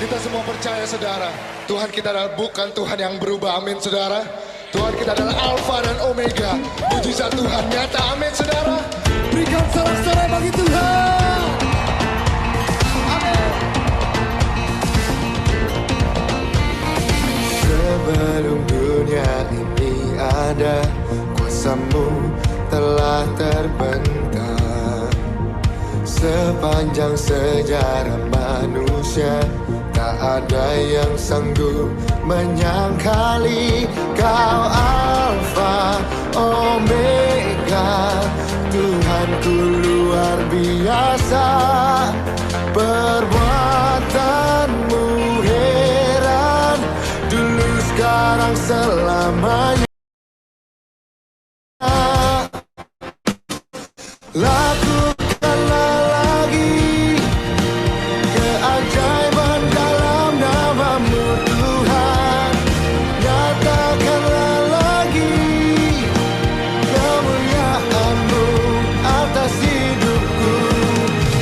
Kita semua percaya saudara, Tuhan kita adalah bukan Tuhan yang berubah, amin saudara. Tuhan kita adalah Alfa dan Omega, mujizat Tuhan nyata, amin saudara. Berikan sorak-sorai bagi Tuhan. Amin. Sebelum dunia ini ada, kuasamu telah terbentang. Sepanjang sejarah manusia, tak ada yang sanggup menyangkali Kau Alfa Omega, Tuhanku luar biasa. Perbuatanmu heran, dulu sekarang selamanya. Lakukanlah lagi keajaiban dalam nama-Mu Tuhan. Nyatakanlah lagi kemuliaan-Mu atas hidupku.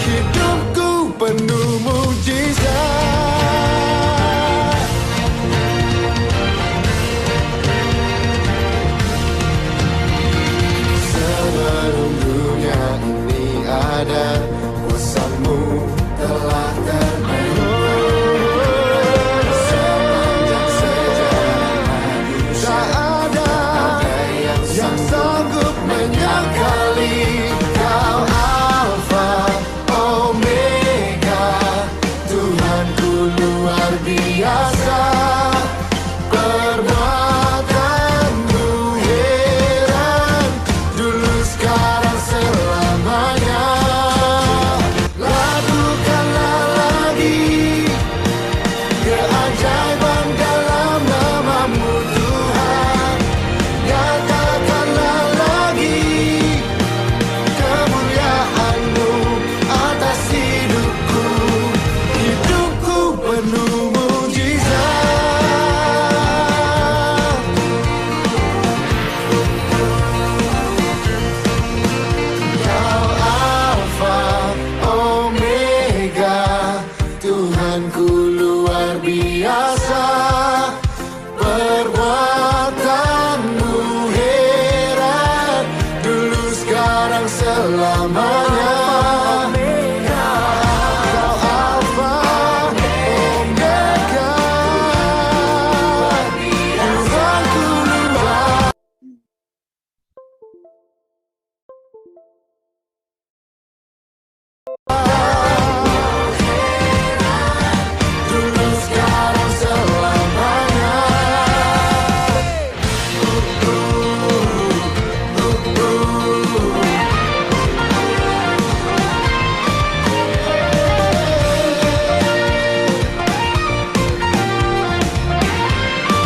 Hidupku penuh mujizat. Sebelum dunia ini ada, kuasamu telah terbentang. Sepanjang sejarah manusia, tak ada yang sanggup menyangkali Kau Alfa Omega, Tuhanku luar biasa. Perbuatanmu heran, dulu sekarang selamanya. Lakukanlah lagi keajaiban dalam nama-Mu Tuhan. Nyatakanlah lagi kemuliaan-Mu atas hidupku. Hidupku penuh mujizat. Kau Alfa Omega, Tuhanku luar biasa. Perbuatanmu heran, dulu sekarang selamanya. Kau Alfa Omega, Tuhanku luar. Dulu sekarang selamanya.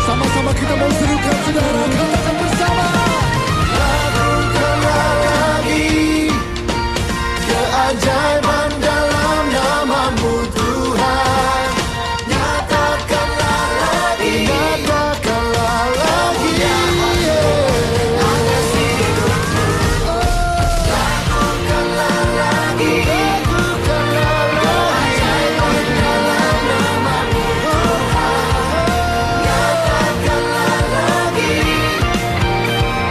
Sama-sama kita mau serukan saudara, katakan bersama. Lakukanlah lagi keajaiban dalam nama-Mu Tuhan. Nyatakanlah lagi, nyatakanlah lagi. Lakukanlah lagi, lakukanlah lagi dalam nama-Mu Tuhan. Nyatakanlah lagi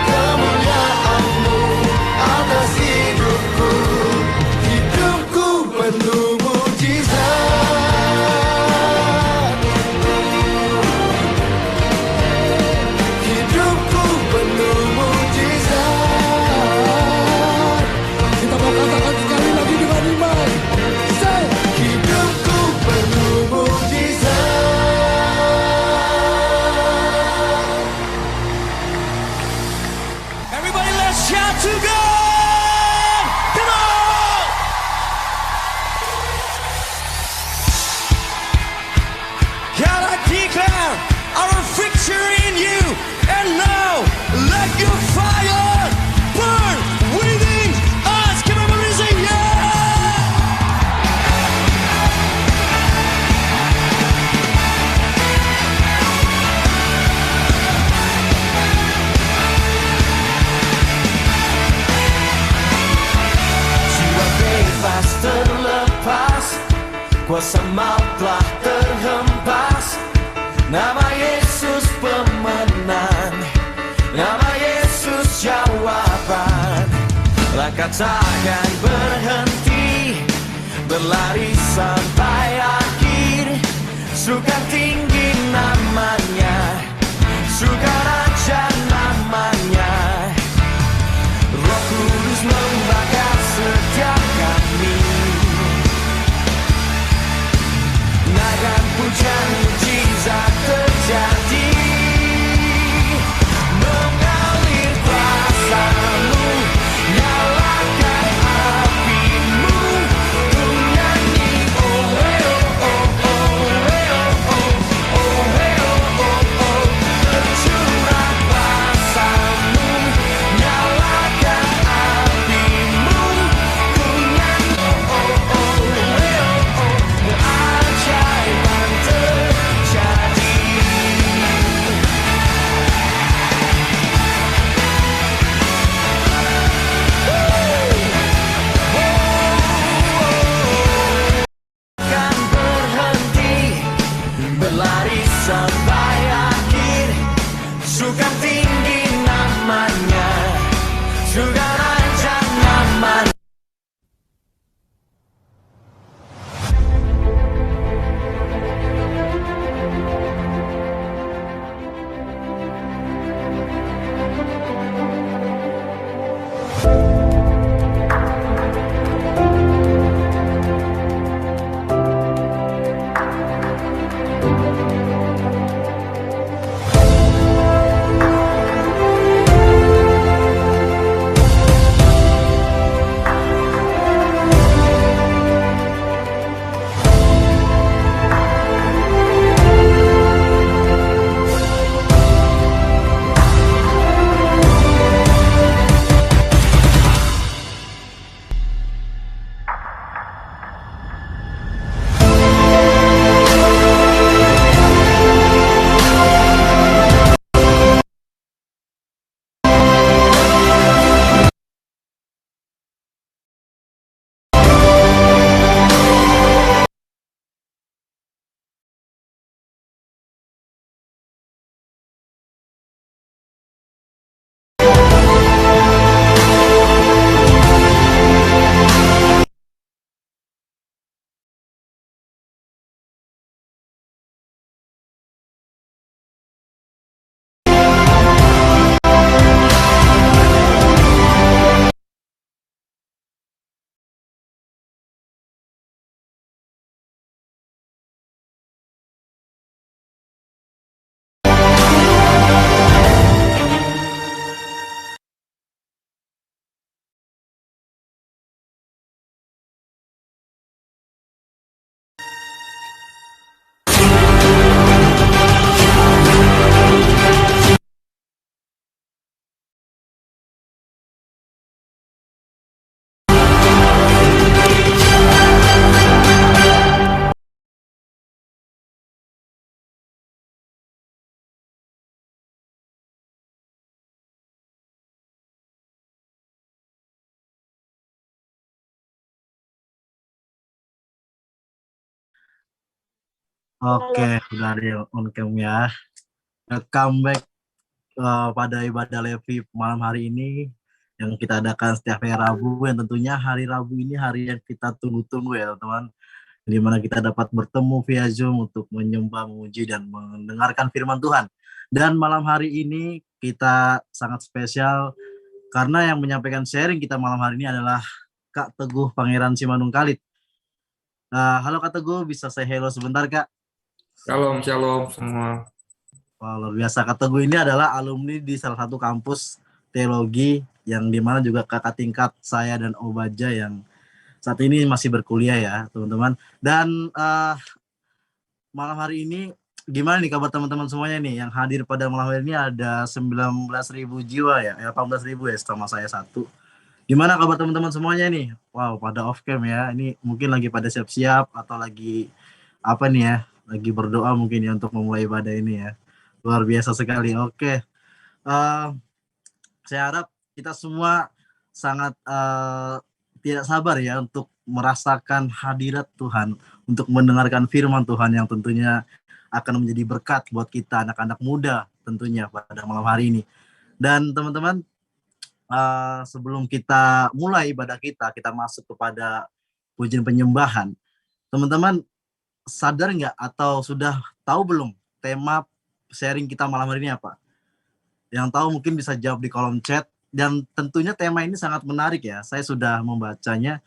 kemuliaan-Mu atas hidupku. Hidupku penuh mujizat. Hidupku penuh mujizat. Kita mau katakan sekali lagi dengan iman. Say, hidupku penuh mujizat. Everybody, let's shout to God! Come on! God, I declare our victory in you, and now let your fire burn within us. Come on, everybody, say yeah! Jiwa bebas terlepas, kuasa maut telah terhembus. Maka takkan berhenti berlari sampai akhir. Suka tinggi namanya, suka raja namanya. Roh Kudus membakar setiap kami. Naikkan pujian, mujizat terjadi. Mengalir kuasa-Mu, nyalakan api-Mu. Ku nyanyi oh hey oh oh oh hey oh oh oh hey oh oh oh. Tercurah kuasa-Mu, nyalakan api-Mu. Ku nyanyi oh oh oh hey oh oh. Keajaiban terjadi. Kan berhenti berlari sampai akhir. Suka tinggi namanya, suka raja namanya. Oke, dari on cam ya. Comeback pada ibadah Levi malam hari ini yang kita adakan setiap hari Rabu, yang tentunya hari Rabu ini hari yang kita tunggu-tunggu ya teman-teman, di mana kita dapat bertemu via Zoom untuk menyembah, memuji dan mendengarkan firman Tuhan. Dan malam hari ini kita sangat spesial karena yang menyampaikan sharing kita malam hari ini adalah Kak Teguh Pangeran Simanung Kalit. Halo Kak Teguh, bisa say hello sebentar Kak? Shalom, shalom semua. Wah, luar biasa. Kak Teguh ini adalah alumni di salah satu kampus teologi yang dimana juga kakak tingkat saya dan Obaja yang saat ini masih berkuliah ya teman-teman. Dan malam hari ini gimana nih kabar teman-teman semuanya nih yang hadir pada malam hari ini? Ada 19.000 jiwa ya, 18.000 ya sama saya satu. Gimana kabar teman-teman semuanya nih? Wow, pada off cam ya. Ini mungkin lagi pada siap-siap atau lagi apa nih ya? Lagi berdoa mungkin ya untuk memulai ibadah ini ya. Luar biasa sekali. Oke. Saya harap kita semua sangat tidak sabar ya untuk merasakan hadirat Tuhan, untuk mendengarkan firman Tuhan yang tentunya akan menjadi berkat buat kita anak-anak muda tentunya pada malam hari ini. Dan teman-teman, sebelum kita mulai ibadah kita masuk kepada pujian penyembahan, teman-teman sadar nggak atau sudah tahu belum tema sharing kita malam hari ini apa? Yang tahu mungkin bisa jawab di kolom chat. Dan tentunya tema ini sangat menarik ya. Saya sudah membacanya.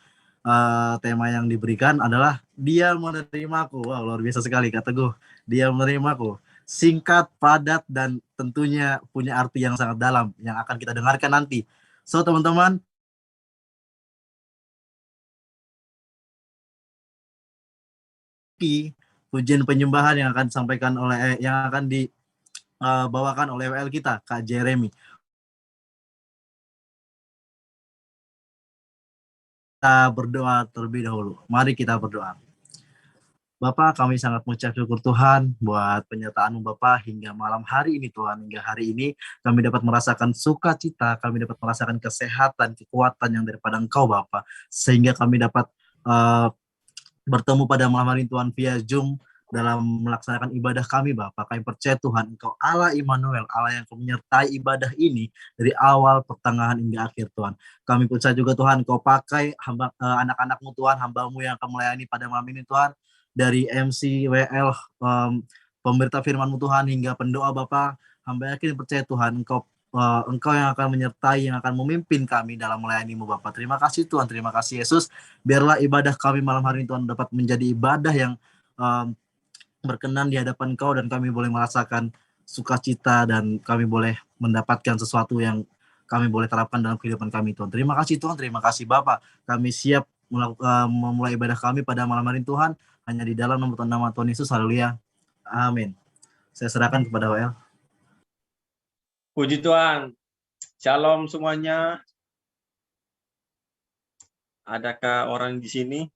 Tema yang diberikan adalah Dia Menerimaku. Wow, luar biasa sekali kata gue. Dia Menerimaku. Singkat, padat, dan tentunya punya arti yang sangat dalam yang akan kita dengarkan nanti. So teman-teman, pujian penyembahan yang akan disampaikan oleh yang akan dibawakan oleh WL kita, Kak Jeremy. Kita berdoa terlebih dahulu. Mari kita berdoa. Bapak, kami sangat mengucap syukur Tuhan buat penyertaan-Mu Bapak hingga malam hari ini Tuhan. Hingga hari ini kami dapat merasakan sukacita, kami dapat merasakan kesehatan, kekuatan yang daripada Engkau Bapak. Sehingga kami dapat bertemu pada malam hari Tuhan via Zoom dalam melaksanakan ibadah kami Bapak. Kami percaya Tuhan Engkau Allah Immanuel, Allah yang menyertai ibadah ini dari awal, pertengahan hingga akhir Tuhan. Kami percaya juga Tuhan Engkau pakai anak-anak-Mu Tuhan, hamba-Mu yang akan melayani pada malam ini Tuhan, dari MC, WL, pemberita firman-Mu Tuhan hingga pendoa Bapak. Hamba yakin percaya Tuhan Engkau yang akan menyertai, yang akan memimpin kami dalam melayani-Mu Bapak. Terima kasih Tuhan, terima kasih Yesus. Biarlah ibadah kami malam hari ini Tuhan dapat menjadi ibadah yang berkenan di hadapan Engkau, dan kami boleh merasakan sukacita dan kami boleh mendapatkan sesuatu yang kami boleh terapkan dalam kehidupan kami Tuhan. Terima kasih Tuhan, terima kasih Bapak. Kami siap memulai ibadah kami pada malam hari ini Tuhan, hanya di dalam nama Tuhan Yesus. Haleluya. Amin. Saya serahkan kepada WL. Puji Tuhan. Shalom semuanya. Adakah orang di sini?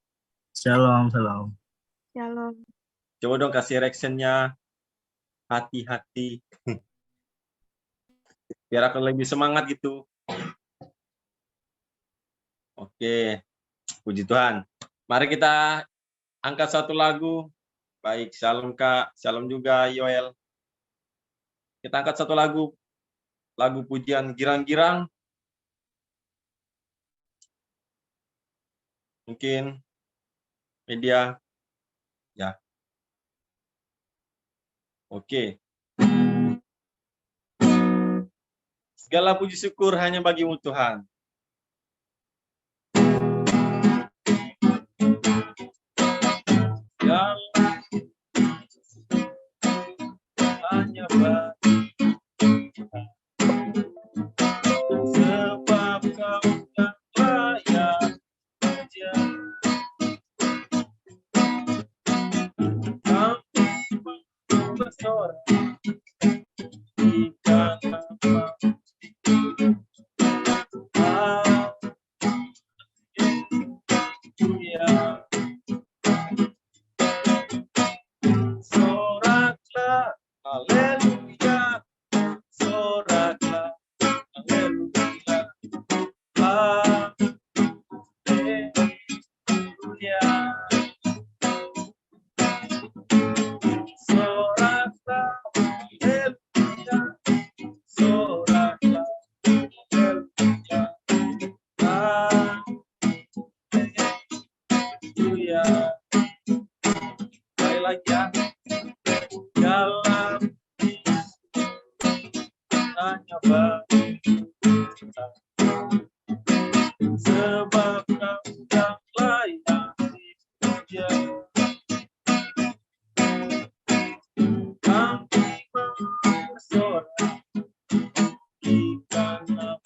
Shalom, shalom. Shalom. Coba dong kasih reaction-nya. Hati-hati. Biar aku lebih semangat gitu. Oke. Puji Tuhan. Mari kita angkat satu lagu. Baik, shalom Kak. Shalom juga Yoel. Kita angkat satu lagu. Lagu pujian Girang-Girang. Mungkin media. Ya. Oke. Segala puji syukur hanya bagimu Tuhan. Hanya bagi sebab kau yang layak puja. Kami bersorak di nama Haleluya. Soraklah Haleluya. Soraklah Haleluya. Haleluya. Soraklah Haleluya. Soraklah Haleluya. Haleluya. Sekali lagi ya. Dalam hanya bagi kita, sebab kau yang layak dipuja. Kami bersorak di nama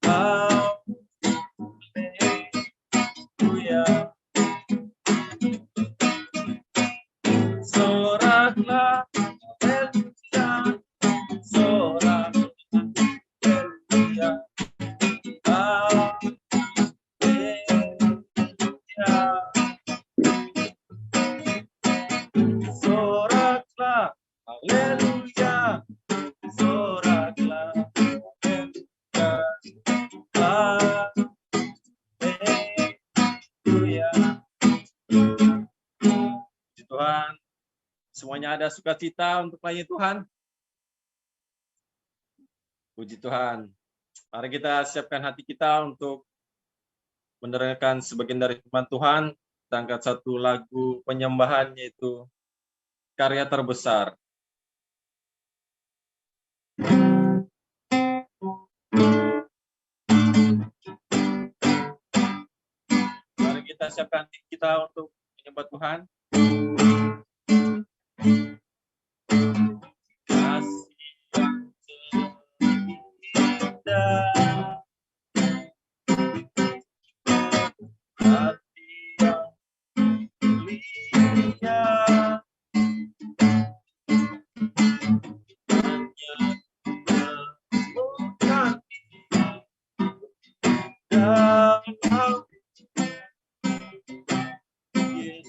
Haleluya. Soraklah Haleluya. Soraklah Haleluya. Haleluya. Soraklah Haleluya. Soraklah Haleluya. Haleluya. Tuhan, semuanya ada sukacita untuk melayani Tuhan. Puji Tuhan. Mari kita siapkan hati kita untuk mendengarkan sebagian dari firman Tuhan. Kita angkat satu lagu penyembahan, yaitu Karya Terbesar. Mari kita siapkan hati kita untuk menyembah Tuhan. Kasih terindah, hati yang mulia, hanya menemukan dalam Yesus.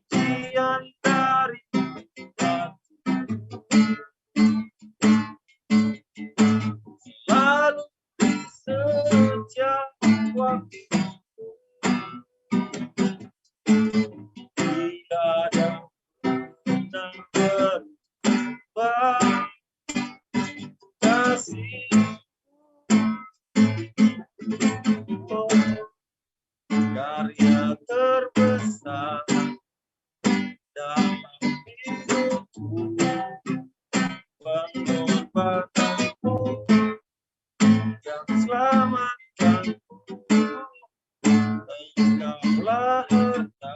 Pujian dari selalu di setiap waktu, tiada pernah berubah kasih. Karya terbesar dalam hidupku, pengorbananmu yang selamatkanku. Engkaulah harta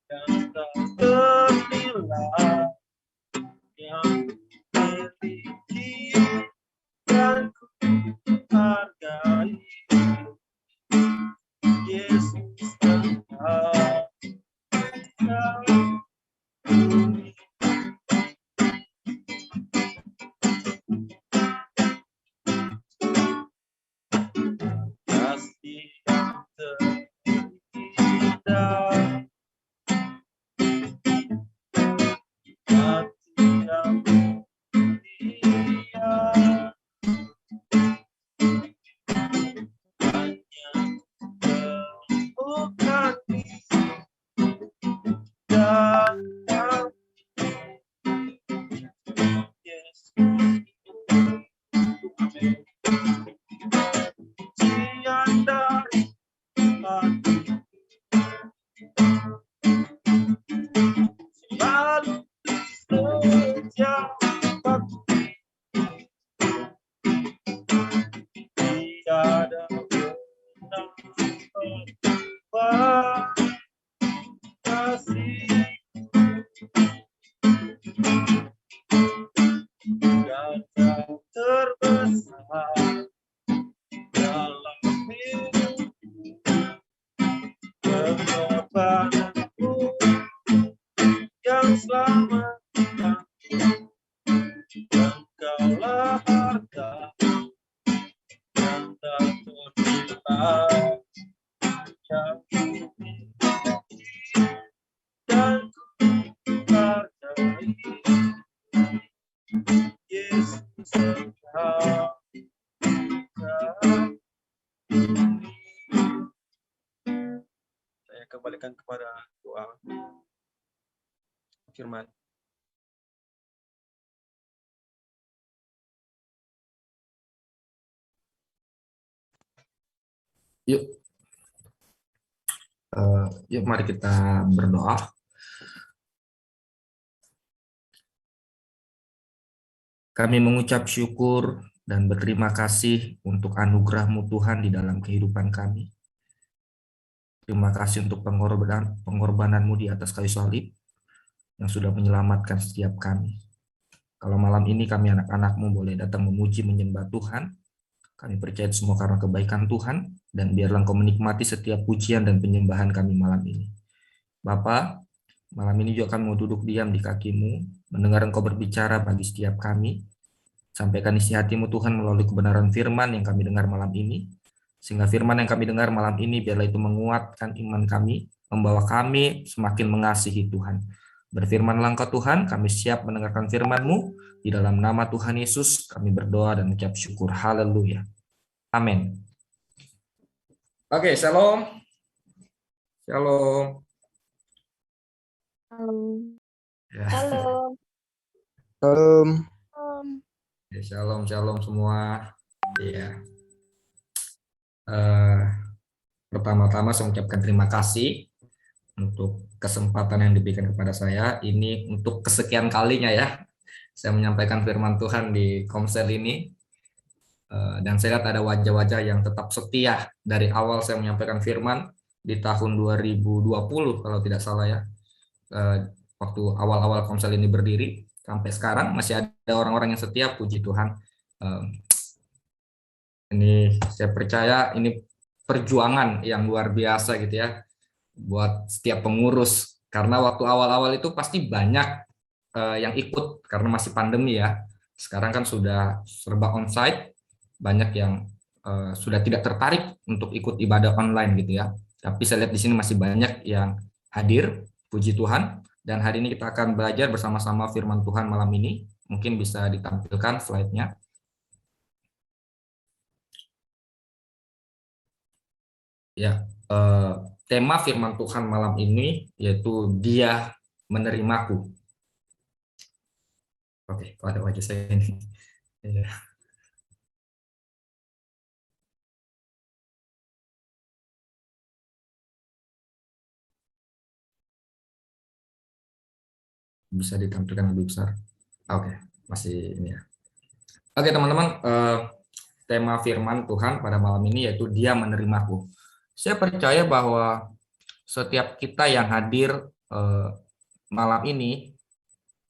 yang tak ternilai yang miliki dan ku hargai. Yesus Engkau. Kasih yang terindah, hati yang mulia, hanya menemukan dan Yesus. Amin. Pujian dari hati selalu di setiap waktu, tiada pernah berubah kasih. Karya terbesar dalam hidupku, pengorbananmu yang selamatkanku. Engkaulah harta yang tak ternilai yang ku miliki dan ku hargai. Yesus Engkau. Saya kembalikan kepada doa firman. Yuk, yuk mari kita berdoa. Kami mengucap syukur dan berterima kasih untuk anugerah-Mu Tuhan di dalam kehidupan kami. Terima kasih untuk pengorbanan-Mu di atas kayu salib yang sudah menyelamatkan setiap kami. Kalau malam ini kami anak-anak-Mu boleh datang memuji menyembah Tuhan, kami percaya semua karena kebaikan Tuhan, dan biarlah Engkau menikmati setiap pujian dan penyembahan kami malam ini. Bapa, malam ini juga kami mau duduk diam di kaki-Mu, mendengar Engkau berbicara bagi setiap kami. Sampaikan isi hati-Mu Tuhan melalui kebenaran firman yang kami dengar malam ini, sehingga firman yang kami dengar malam ini biarlah itu menguatkan iman kami, membawa kami semakin mengasihi Tuhan. Berfirmanlah Engkau Tuhan, kami siap mendengarkan firman-Mu. Di dalam nama Tuhan Yesus kami berdoa dan mengucap syukur. Haleluya. Amin. Oke, shalom. Shalom. Halo. Ya. Halo. Salam. Ya, shalom, shalom semua. Iya. Eh, Pertama-tama saya mengucapkan terima kasih untuk kesempatan yang diberikan kepada saya. Ini untuk kesekian kalinya ya, saya menyampaikan firman Tuhan di Komsel ini. Dan saya lihat ada wajah-wajah yang tetap setia dari awal saya menyampaikan firman di tahun 2020 kalau tidak salah ya. Waktu awal-awal Komsel ini berdiri sampai sekarang masih ada orang-orang yang setia, puji Tuhan. Ini saya percaya ini perjuangan yang luar biasa gitu ya buat setiap pengurus, karena waktu awal-awal itu pasti banyak yang ikut karena masih pandemi ya. Sekarang kan sudah serba onsite, banyak yang sudah tidak tertarik untuk ikut ibadah online gitu ya. Tapi saya lihat di sini masih banyak yang hadir, puji Tuhan. Dan hari ini kita akan belajar bersama-sama firman Tuhan malam ini. Mungkin bisa ditampilkan slide-nya. Ya, tema firman Tuhan malam ini yaitu Dia menerimaku. Oke, ada wajah saya ini. Ya. Bisa ditampilkan lebih besar. Oke, masih ini ya. Oke teman-teman, tema firman Tuhan pada malam ini yaitu Dia menerimaku. Saya percaya bahwa setiap kita yang hadir malam ini,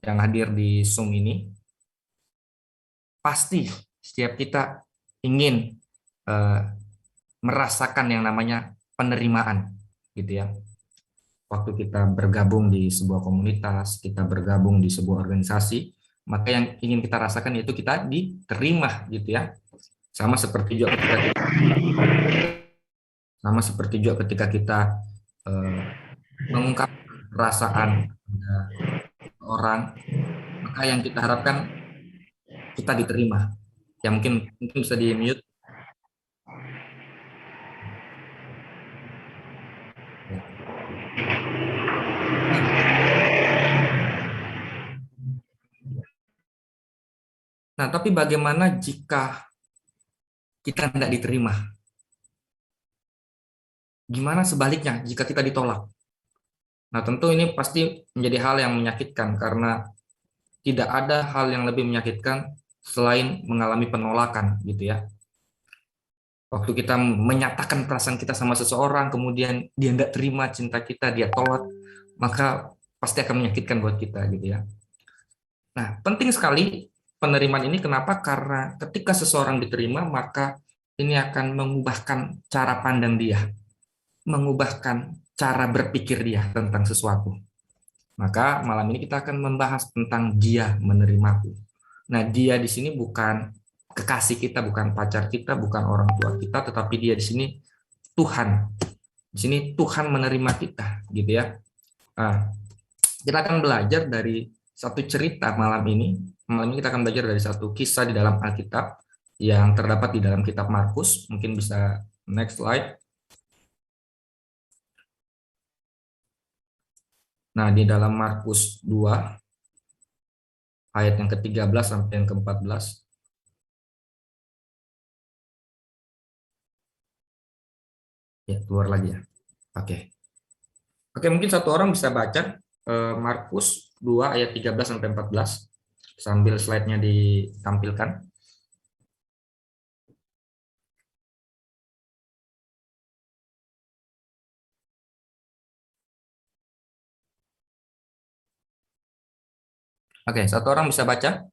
yang hadir di Zoom ini, pasti setiap kita ingin merasakan yang namanya penerimaan, gitu ya. Waktu kita bergabung di sebuah komunitas, kita bergabung di sebuah organisasi, maka yang ingin kita rasakan yaitu kita diterima, gitu ya. Sama seperti juga ketika kita mengungkap perasaan orang, maka yang kita harapkan kita diterima. Ya mungkin bisa di mute. Nah, tapi bagaimana jika kita tidak diterima? Gimana sebaliknya jika kita ditolak? Nah, tentu ini pasti menjadi hal yang menyakitkan karena tidak ada hal yang lebih menyakitkan selain mengalami penolakan, gitu ya. Waktu kita menyatakan perasaan kita sama seseorang, kemudian dia tidak terima cinta kita, dia tolak, maka pasti akan menyakitkan buat kita, gitu ya. Nah, penting sekali penerimaan ini. Kenapa? Karena ketika seseorang diterima, maka ini akan mengubahkan cara pandang dia, mengubahkan cara berpikir dia tentang sesuatu. Maka malam ini kita akan membahas tentang Dia menerimaku. Nah, Dia di sini bukan kekasih kita, bukan pacar kita, bukan orang tua kita, tetapi Dia di sini Tuhan. Di sini Tuhan menerima kita, gitu ya. Nah, kita akan belajar dari satu cerita malam ini. Malam ini kita akan belajar dari satu kisah di dalam Alkitab yang terdapat di dalam kitab Markus. Mungkin bisa next slide. Nah, di dalam Markus 2 ayat yang ke-13 sampai yang ke-14. Ya, keluar lagi ya. Oke. Oke, mungkin satu orang bisa baca Markus 2 ayat 13 sampai 14 sambil slide-nya ditampilkan. Oke, satu orang bisa baca?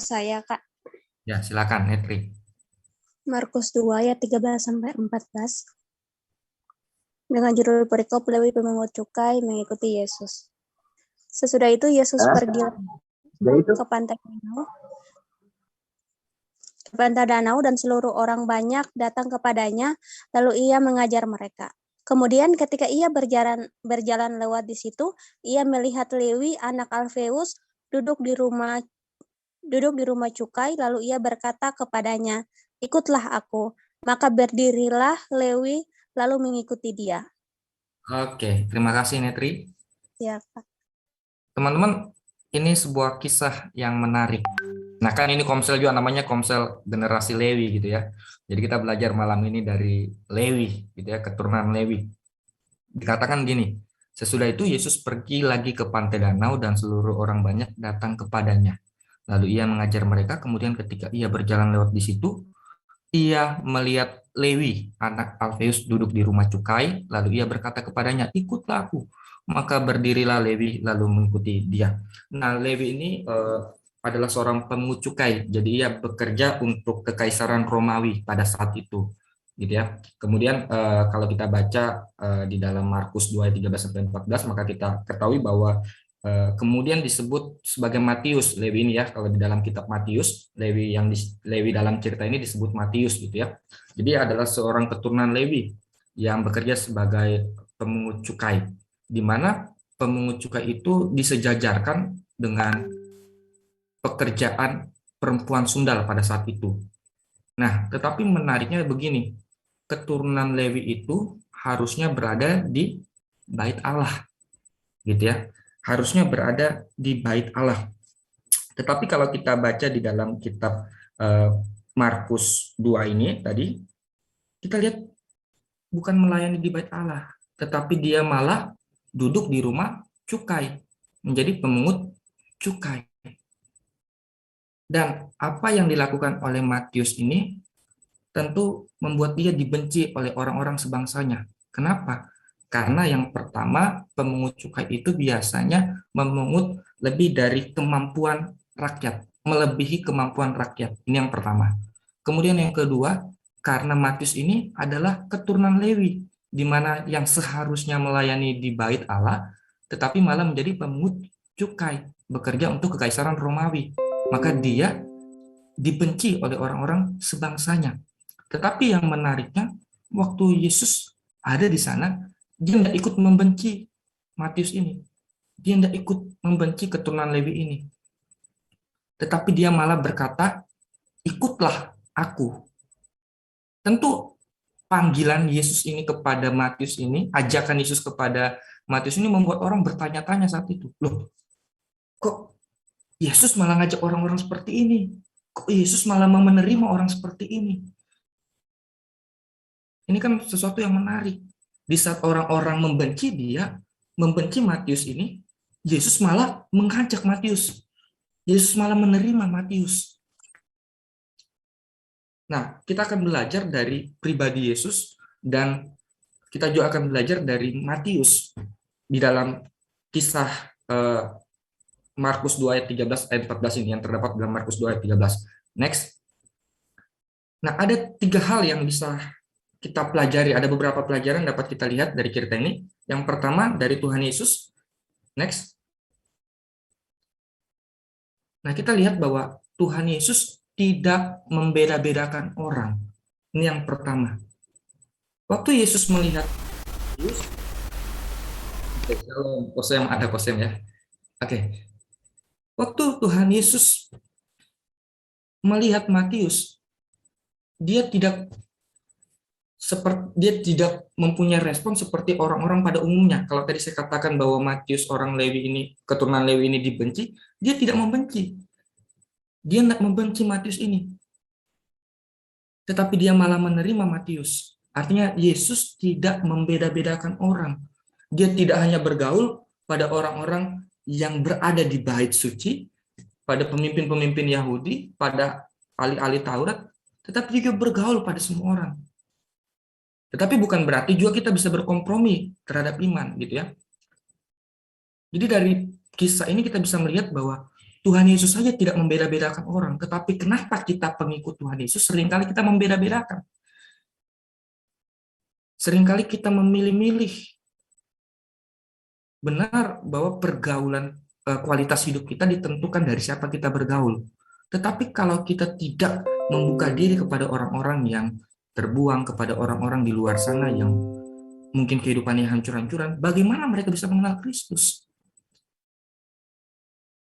Saya, Kak. Ya, silakan, Netri. Markus 2 ayat 13-14. Dengan judul perikop Lewi pemungut cukai mengikuti Yesus. Sesudah itu Yesus pergi ke pantai danau dan seluruh orang banyak datang kepadanya, lalu ia mengajar mereka. Kemudian ketika ia berjalan lewat di situ, ia melihat Lewi anak Alfeus duduk di rumah cukai, lalu ia berkata kepadanya, "Ikutlah aku." Maka berdirilah Lewi lalu mengikuti dia. Oke, terima kasih Netri. Ya, Kak. Teman-teman, ini sebuah kisah yang menarik. Nah, kan ini Komsel juga namanya Komsel generasi Lewi gitu ya. Jadi kita belajar malam ini dari Lewi gitu ya, keturunan Lewi. Dikatakan gini, sesudah itu Yesus pergi lagi ke pantai danau dan seluruh orang banyak datang kepadanya. Lalu ia mengajar mereka, kemudian ketika ia berjalan lewat di situ, ia melihat Lewi, anak Alfeus duduk di rumah cukai, lalu ia berkata kepadanya, ikutlah aku. Maka berdirilah Lewi lalu mengikuti dia. Nah, Lewi ini adalah seorang pemungut cukai, jadi ia bekerja untuk kekaisaran Romawi pada saat itu, gitu ya. Kemudian kalau kita baca di dalam Markus 2 ayat 13 sampai 14, maka kita ketahui bahwa kemudian disebut sebagai Matius Lewi ini ya. Kalau di dalam kitab Matius, Lewi dalam cerita ini disebut Matius gitu ya. Jadi adalah seorang keturunan Lewi yang bekerja sebagai pemungut cukai, di mana pemungut cukai itu disejajarkan dengan pekerjaan perempuan sundal pada saat itu. Nah, tetapi menariknya begini, keturunan Lewi itu harusnya berada di bait Allah, gitu ya. Harusnya berada di bait Allah. Tetapi kalau kita baca di dalam kitab Markus 2 ini tadi, kita lihat bukan melayani di bait Allah, tetapi dia malah duduk di rumah cukai, menjadi pemungut cukai. Dan apa yang dilakukan oleh Matius ini tentu membuat dia dibenci oleh orang-orang sebangsanya. Kenapa? Karena yang pertama, pemungut cukai itu biasanya memungut lebih dari kemampuan rakyat, melebihi kemampuan rakyat. Ini yang pertama. Kemudian yang kedua, karena Matius ini adalah keturunan Lewi, di mana yang seharusnya melayani di bait Allah, tetapi malah menjadi pemungut cukai, bekerja untuk kekaisaran Romawi. Maka dia dibenci oleh orang-orang sebangsanya. Tetapi yang menariknya, waktu Yesus ada di sana, dia tidak ikut membenci Matius ini. Dia tidak ikut membenci keturunan Lewi ini. Tetapi dia malah berkata, ikutlah aku. Tentu panggilan Yesus ini kepada Matius ini, ajakan Yesus kepada Matius ini membuat orang bertanya-tanya saat itu. Loh, kok Yesus malah ngajak orang-orang seperti ini? Kok Yesus malah mau menerima orang seperti ini? Ini kan sesuatu yang menarik. Di saat orang-orang membenci dia, membenci Matius ini, Yesus malah mengajak Matius. Yesus malah menerima Matius. Nah, kita akan belajar dari pribadi Yesus dan kita juga akan belajar dari Matius di dalam kisah Markus 2 ayat 13 ayat 14 ini yang terdapat dalam Markus 2 ayat 13. Next. Nah, ada 3 hal yang bisa kita pelajari, ada beberapa pelajaran dapat kita lihat dari cerita ini. Yang pertama dari Tuhan Yesus. Next. Nah, kita lihat bahwa Tuhan Yesus tidak membeda-bedakan orang. Ini yang pertama. Waktu Yesus melihat Yesus, kosem ada kosem ya. Oke. Waktu Tuhan Yesus melihat Matius, dia tidak mempunyai respon seperti orang-orang pada umumnya. Kalau tadi saya katakan bahwa Matius orang Lewi ini, keturunan Lewi ini dibenci, dia tidak membenci. Dia tidak membenci Matius ini. Tetapi dia malah menerima Matius. Artinya Yesus tidak membeda-bedakan orang. Dia tidak hanya bergaul pada orang-orang yang berada di bait suci, pada pemimpin-pemimpin Yahudi, pada ahli-ahli Taurat, tetapi juga bergaul pada semua orang. Tetapi bukan berarti juga kita bisa berkompromi terhadap iman, gitu ya. Jadi dari kisah ini kita bisa melihat bahwa Tuhan Yesus saja tidak membeda-bedakan orang, tetapi kenapa kita pengikut Tuhan Yesus seringkali kita membeda-bedakan. Seringkali kita memilih-milih. Benar bahwa pergaulan, kualitas hidup kita ditentukan dari siapa kita bergaul. Tetapi kalau kita tidak membuka diri kepada orang-orang yang terbuang, kepada orang-orang di luar sana yang mungkin kehidupannya hancur-hancuran, bagaimana mereka bisa mengenal Kristus?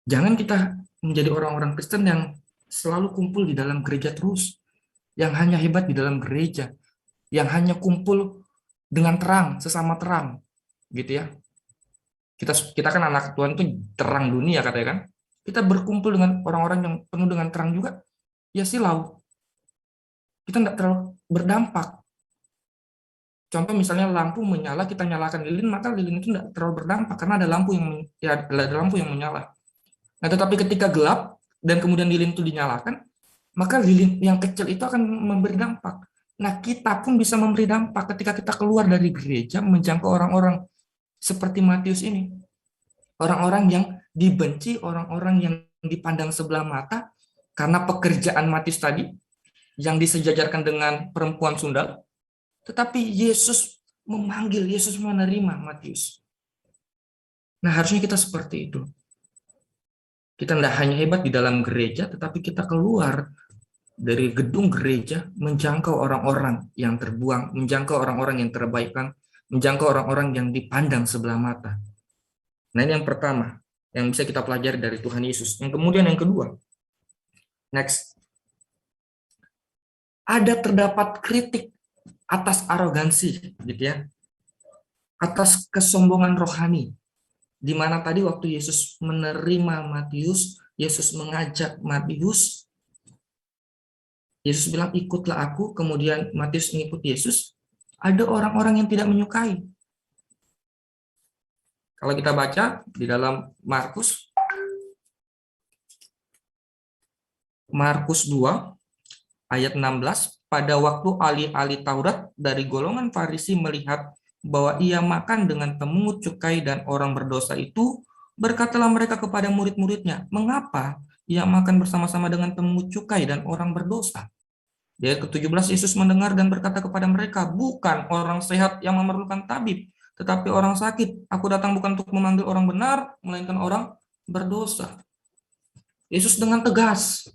Jangan kita menjadi orang-orang Kristen yang selalu kumpul di dalam gereja terus, yang hanya hebat di dalam gereja, yang hanya kumpul dengan terang, sesama terang, gitu ya. Kita kan anak Tuhan itu terang dunia katanya kan. Kita berkumpul dengan orang-orang yang penuh dengan terang juga, ya silau. Kita tidak terlalu berdampak. Contoh misalnya lampu menyala, kita nyalakan lilin, maka lilin itu tidak terlalu berdampak karena ada lampu yang menyala. Nah, tetapi ketika gelap dan kemudian lilin itu dinyalakan, maka lilin yang kecil itu akan memberi dampak. Nah, kita pun bisa memberi dampak ketika kita keluar dari gereja menjangkau orang-orang seperti Matius ini. Orang-orang yang dibenci, orang-orang yang dipandang sebelah mata karena pekerjaan Matius tadi yang disejajarkan dengan perempuan sundal. Tetapi Yesus memanggil, Yesus menerima Matius. Nah, harusnya kita seperti itu. Kita tidak hanya hebat di dalam gereja, tetapi kita keluar dari gedung gereja, menjangkau orang-orang yang terbuang, menjangkau orang-orang yang terabaikan, menjangkau orang-orang yang dipandang sebelah mata. Nah, ini yang pertama, yang bisa kita pelajari dari Tuhan Yesus. Yang kemudian yang kedua, next. Terdapat kritik atas arogansi, gitu ya, atas kesombongan rohani, di mana tadi waktu Yesus menerima Matius, Yesus mengajak Matius, Yesus bilang ikutlah aku, kemudian Matius mengikuti Yesus, ada orang-orang yang tidak menyukai. Kalau kita baca di dalam Markus 2 ayat 16, pada waktu ahli-ahli Taurat dari golongan Farisi melihat bahwa ia makan dengan pemungut cukai dan orang berdosa itu, berkatalah mereka kepada murid-muridnya, mengapa ia makan bersama-sama dengan pemungut cukai dan orang berdosa? Di ayat ke-17, Yesus mendengar dan berkata kepada mereka, bukan orang sehat yang memerlukan tabib, tetapi orang sakit. Aku datang bukan untuk memanggil orang benar, melainkan orang berdosa. Yesus dengan tegas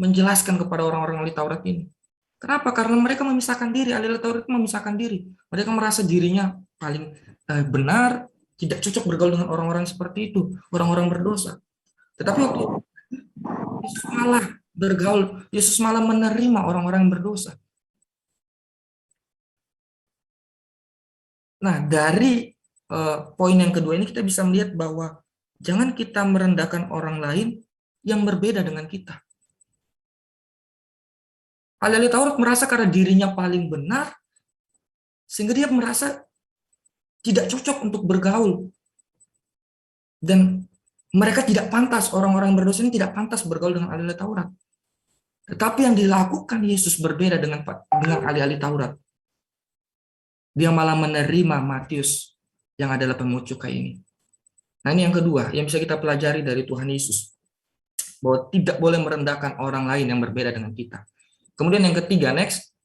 menjelaskan kepada orang-orang ahli Taurat ini. Kenapa? Karena mereka memisahkan diri, ahli Taurat memisahkan diri. Mereka merasa dirinya paling benar, tidak cocok bergaul dengan orang-orang seperti itu, orang-orang berdosa. Tetapi waktu Yesus malah bergaul, Yesus malah menerima orang-orang yang berdosa. Nah, dari poin yang kedua ini kita bisa melihat bahwa jangan kita merendahkan orang lain yang berbeda dengan kita. Ahli Taurat merasa karena dirinya paling benar, sehingga dia merasa tidak cocok untuk bergaul. Dan mereka tidak pantas, orang-orang berdosa ini tidak pantas bergaul dengan ahli Taurat. Tetapi yang dilakukan Yesus berbeda dengan ahli-ahli Taurat. Dia malah menerima Matius yang adalah pemungut cukai ini. Nah, ini yang kedua, yang bisa kita pelajari dari Tuhan Yesus. Bahwa tidak boleh merendahkan orang lain yang berbeda dengan kita. Kemudian yang ketiga, next,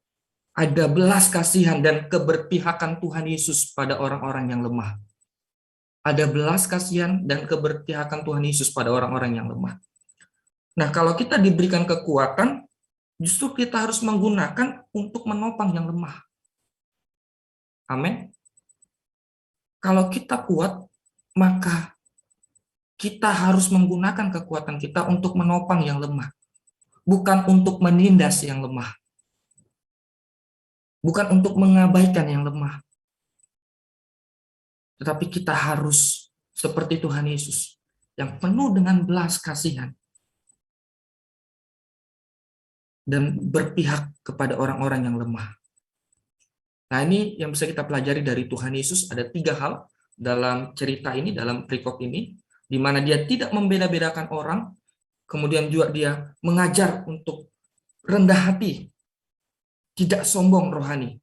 ada belas kasihan dan keberpihakan Tuhan Yesus pada orang-orang yang lemah. Ada belas kasihan dan keberpihakan Tuhan Yesus pada orang-orang yang lemah. Nah, kalau kita diberikan kekuatan, justru kita harus menggunakan untuk menopang yang lemah. Amin. Kalau kita kuat, maka kita harus menggunakan kekuatan kita untuk menopang yang lemah. Bukan untuk menindas yang lemah. Bukan untuk mengabaikan yang lemah. Tetapi kita harus seperti Tuhan Yesus, yang penuh dengan belas kasihan. Dan berpihak kepada orang-orang yang lemah. Nah, ini yang bisa kita pelajari dari Tuhan Yesus. Ada 3 hal dalam cerita ini, dalam perikop ini, di mana dia tidak membeda-bedakan orang, kemudian juga dia mengajar untuk rendah hati, tidak sombong rohani.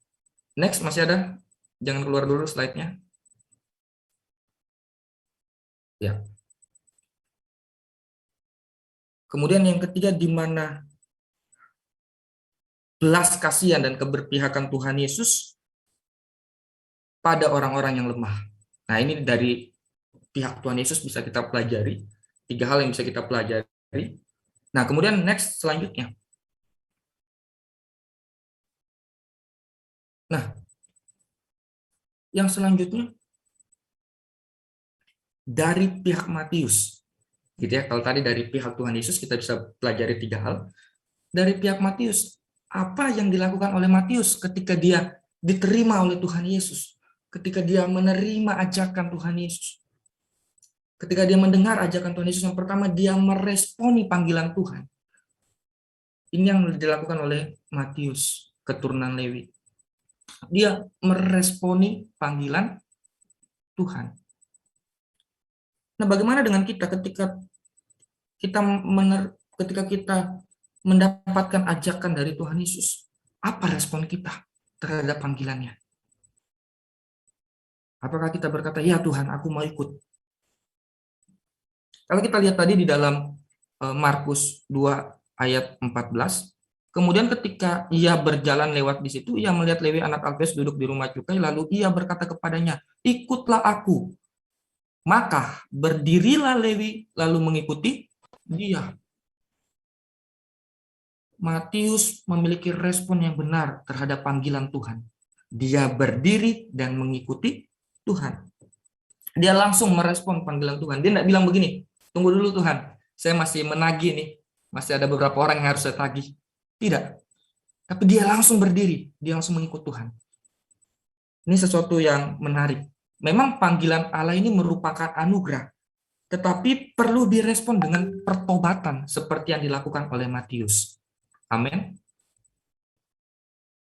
Next, masih ada? Jangan keluar dulu slide-nya. Ya. Kemudian yang ketiga, di mana belas kasihan dan keberpihakan Tuhan Yesus pada orang-orang yang lemah. Nah, ini dari pihak Tuhan Yesus bisa kita pelajari. 3 hal yang bisa kita pelajari. Nah, kemudian next selanjutnya. Nah, yang selanjutnya dari pihak Matius. Gitu ya, kalau tadi dari pihak Tuhan Yesus kita bisa pelajari 3 hal. Dari pihak Matius, apa yang dilakukan oleh Matius ketika dia diterima oleh Tuhan Yesus, ketika dia menerima ajakan Tuhan Yesus? Ketika dia mendengar ajakan Tuhan Yesus, yang pertama dia meresponi panggilan Tuhan. Ini yang dilakukan oleh Matius, keturunan Lewi. Dia meresponi panggilan Tuhan. Nah, bagaimana dengan kita ketika kita mendapatkan ajakan dari Tuhan Yesus? Apa respon kita terhadap panggilannya? Apakah kita berkata, "Ya Tuhan, aku mau ikut"? Kalau kita lihat tadi di dalam Markus 2 ayat 14, kemudian ketika ia berjalan lewat di situ, ia melihat Lewi anak Alfeus duduk di rumah cukai, lalu ia berkata kepadanya, "Ikutlah aku." Maka berdirilah Lewi lalu mengikuti dia. Matius memiliki respon yang benar terhadap panggilan Tuhan. Dia berdiri dan mengikuti Tuhan. Dia langsung merespon panggilan Tuhan. Dia tidak bilang begini, "Tunggu dulu Tuhan, saya masih menagih nih. Masih ada beberapa orang yang harus saya tagih." Tidak. Tapi dia langsung berdiri. Dia langsung mengikut Tuhan. Ini sesuatu yang menarik. Memang panggilan Allah ini merupakan anugerah. Tetapi perlu direspon dengan pertobatan seperti yang dilakukan oleh Matius. Amin.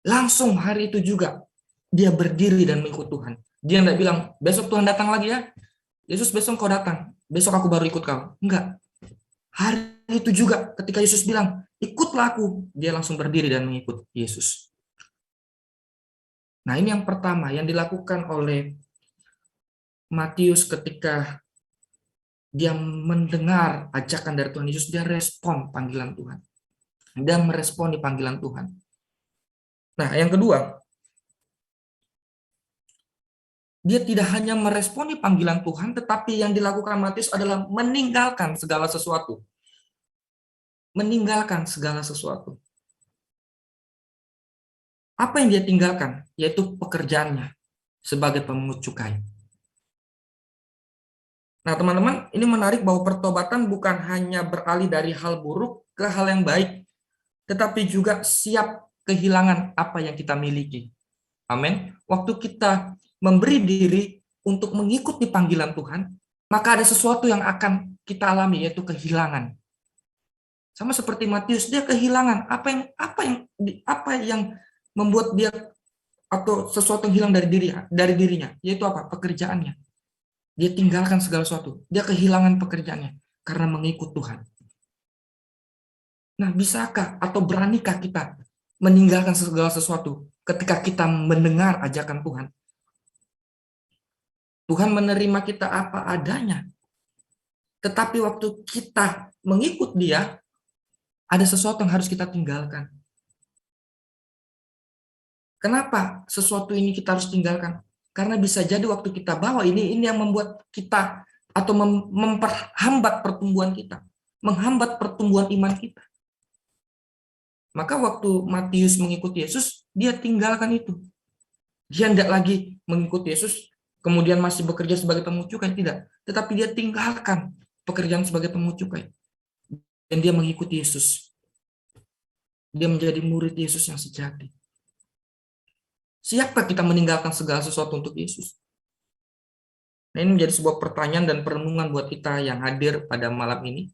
Langsung hari itu juga dia berdiri dan mengikut Tuhan. Dia tidak bilang, "Besok Tuhan datang lagi ya. Yesus, besok kau datang. Besok aku baru ikut kau." Enggak. Hari itu juga ketika Yesus bilang, "Ikutlah aku," dia langsung berdiri dan mengikut Yesus. Nah, ini yang pertama yang dilakukan oleh Matius ketika dia mendengar ajakan dari Tuhan Yesus, dia respon panggilan Tuhan. Dia meresponi panggilan Tuhan. Nah, yang kedua, dia tidak hanya meresponi panggilan Tuhan, tetapi yang dilakukan Matius adalah meninggalkan segala sesuatu. Meninggalkan segala sesuatu. Apa yang dia tinggalkan? Yaitu pekerjaannya sebagai pemungut cukai. Nah, teman-teman, ini menarik bahwa pertobatan bukan hanya beralih dari hal buruk ke hal yang baik, tetapi juga siap kehilangan apa yang kita miliki. Amin. Waktu kita memberi diri untuk mengikuti panggilan Tuhan, maka ada sesuatu yang akan kita alami, yaitu kehilangan. Sama seperti Matius, dia kehilangan apa yang membuat dia, atau sesuatu yang hilang dari dirinya, yaitu apa? Pekerjaannya. Dia tinggalkan segala sesuatu. Dia kehilangan pekerjaannya karena mengikut Tuhan. Nah, bisakah atau beranikah kita meninggalkan segala sesuatu ketika kita mendengar ajakan Tuhan? Tuhan menerima kita apa adanya. Tetapi waktu kita mengikut Dia, ada sesuatu yang harus kita tinggalkan. Kenapa sesuatu ini kita harus tinggalkan? Karena bisa jadi waktu kita bawa ini yang membuat kita atau memperhambat pertumbuhan kita, menghambat pertumbuhan iman kita. Maka waktu Matius mengikuti Yesus, dia tinggalkan itu. Dia tidak lagi mengikuti Yesus, kemudian masih bekerja sebagai pemungut cukai, tidak. Tetapi dia tinggalkan pekerjaan sebagai pemungut cukai. Dan dia mengikuti Yesus. Dia menjadi murid Yesus yang sejati. Siapkah kita meninggalkan segala sesuatu untuk Yesus? Nah, ini menjadi sebuah pertanyaan dan perenungan buat kita yang hadir pada malam ini.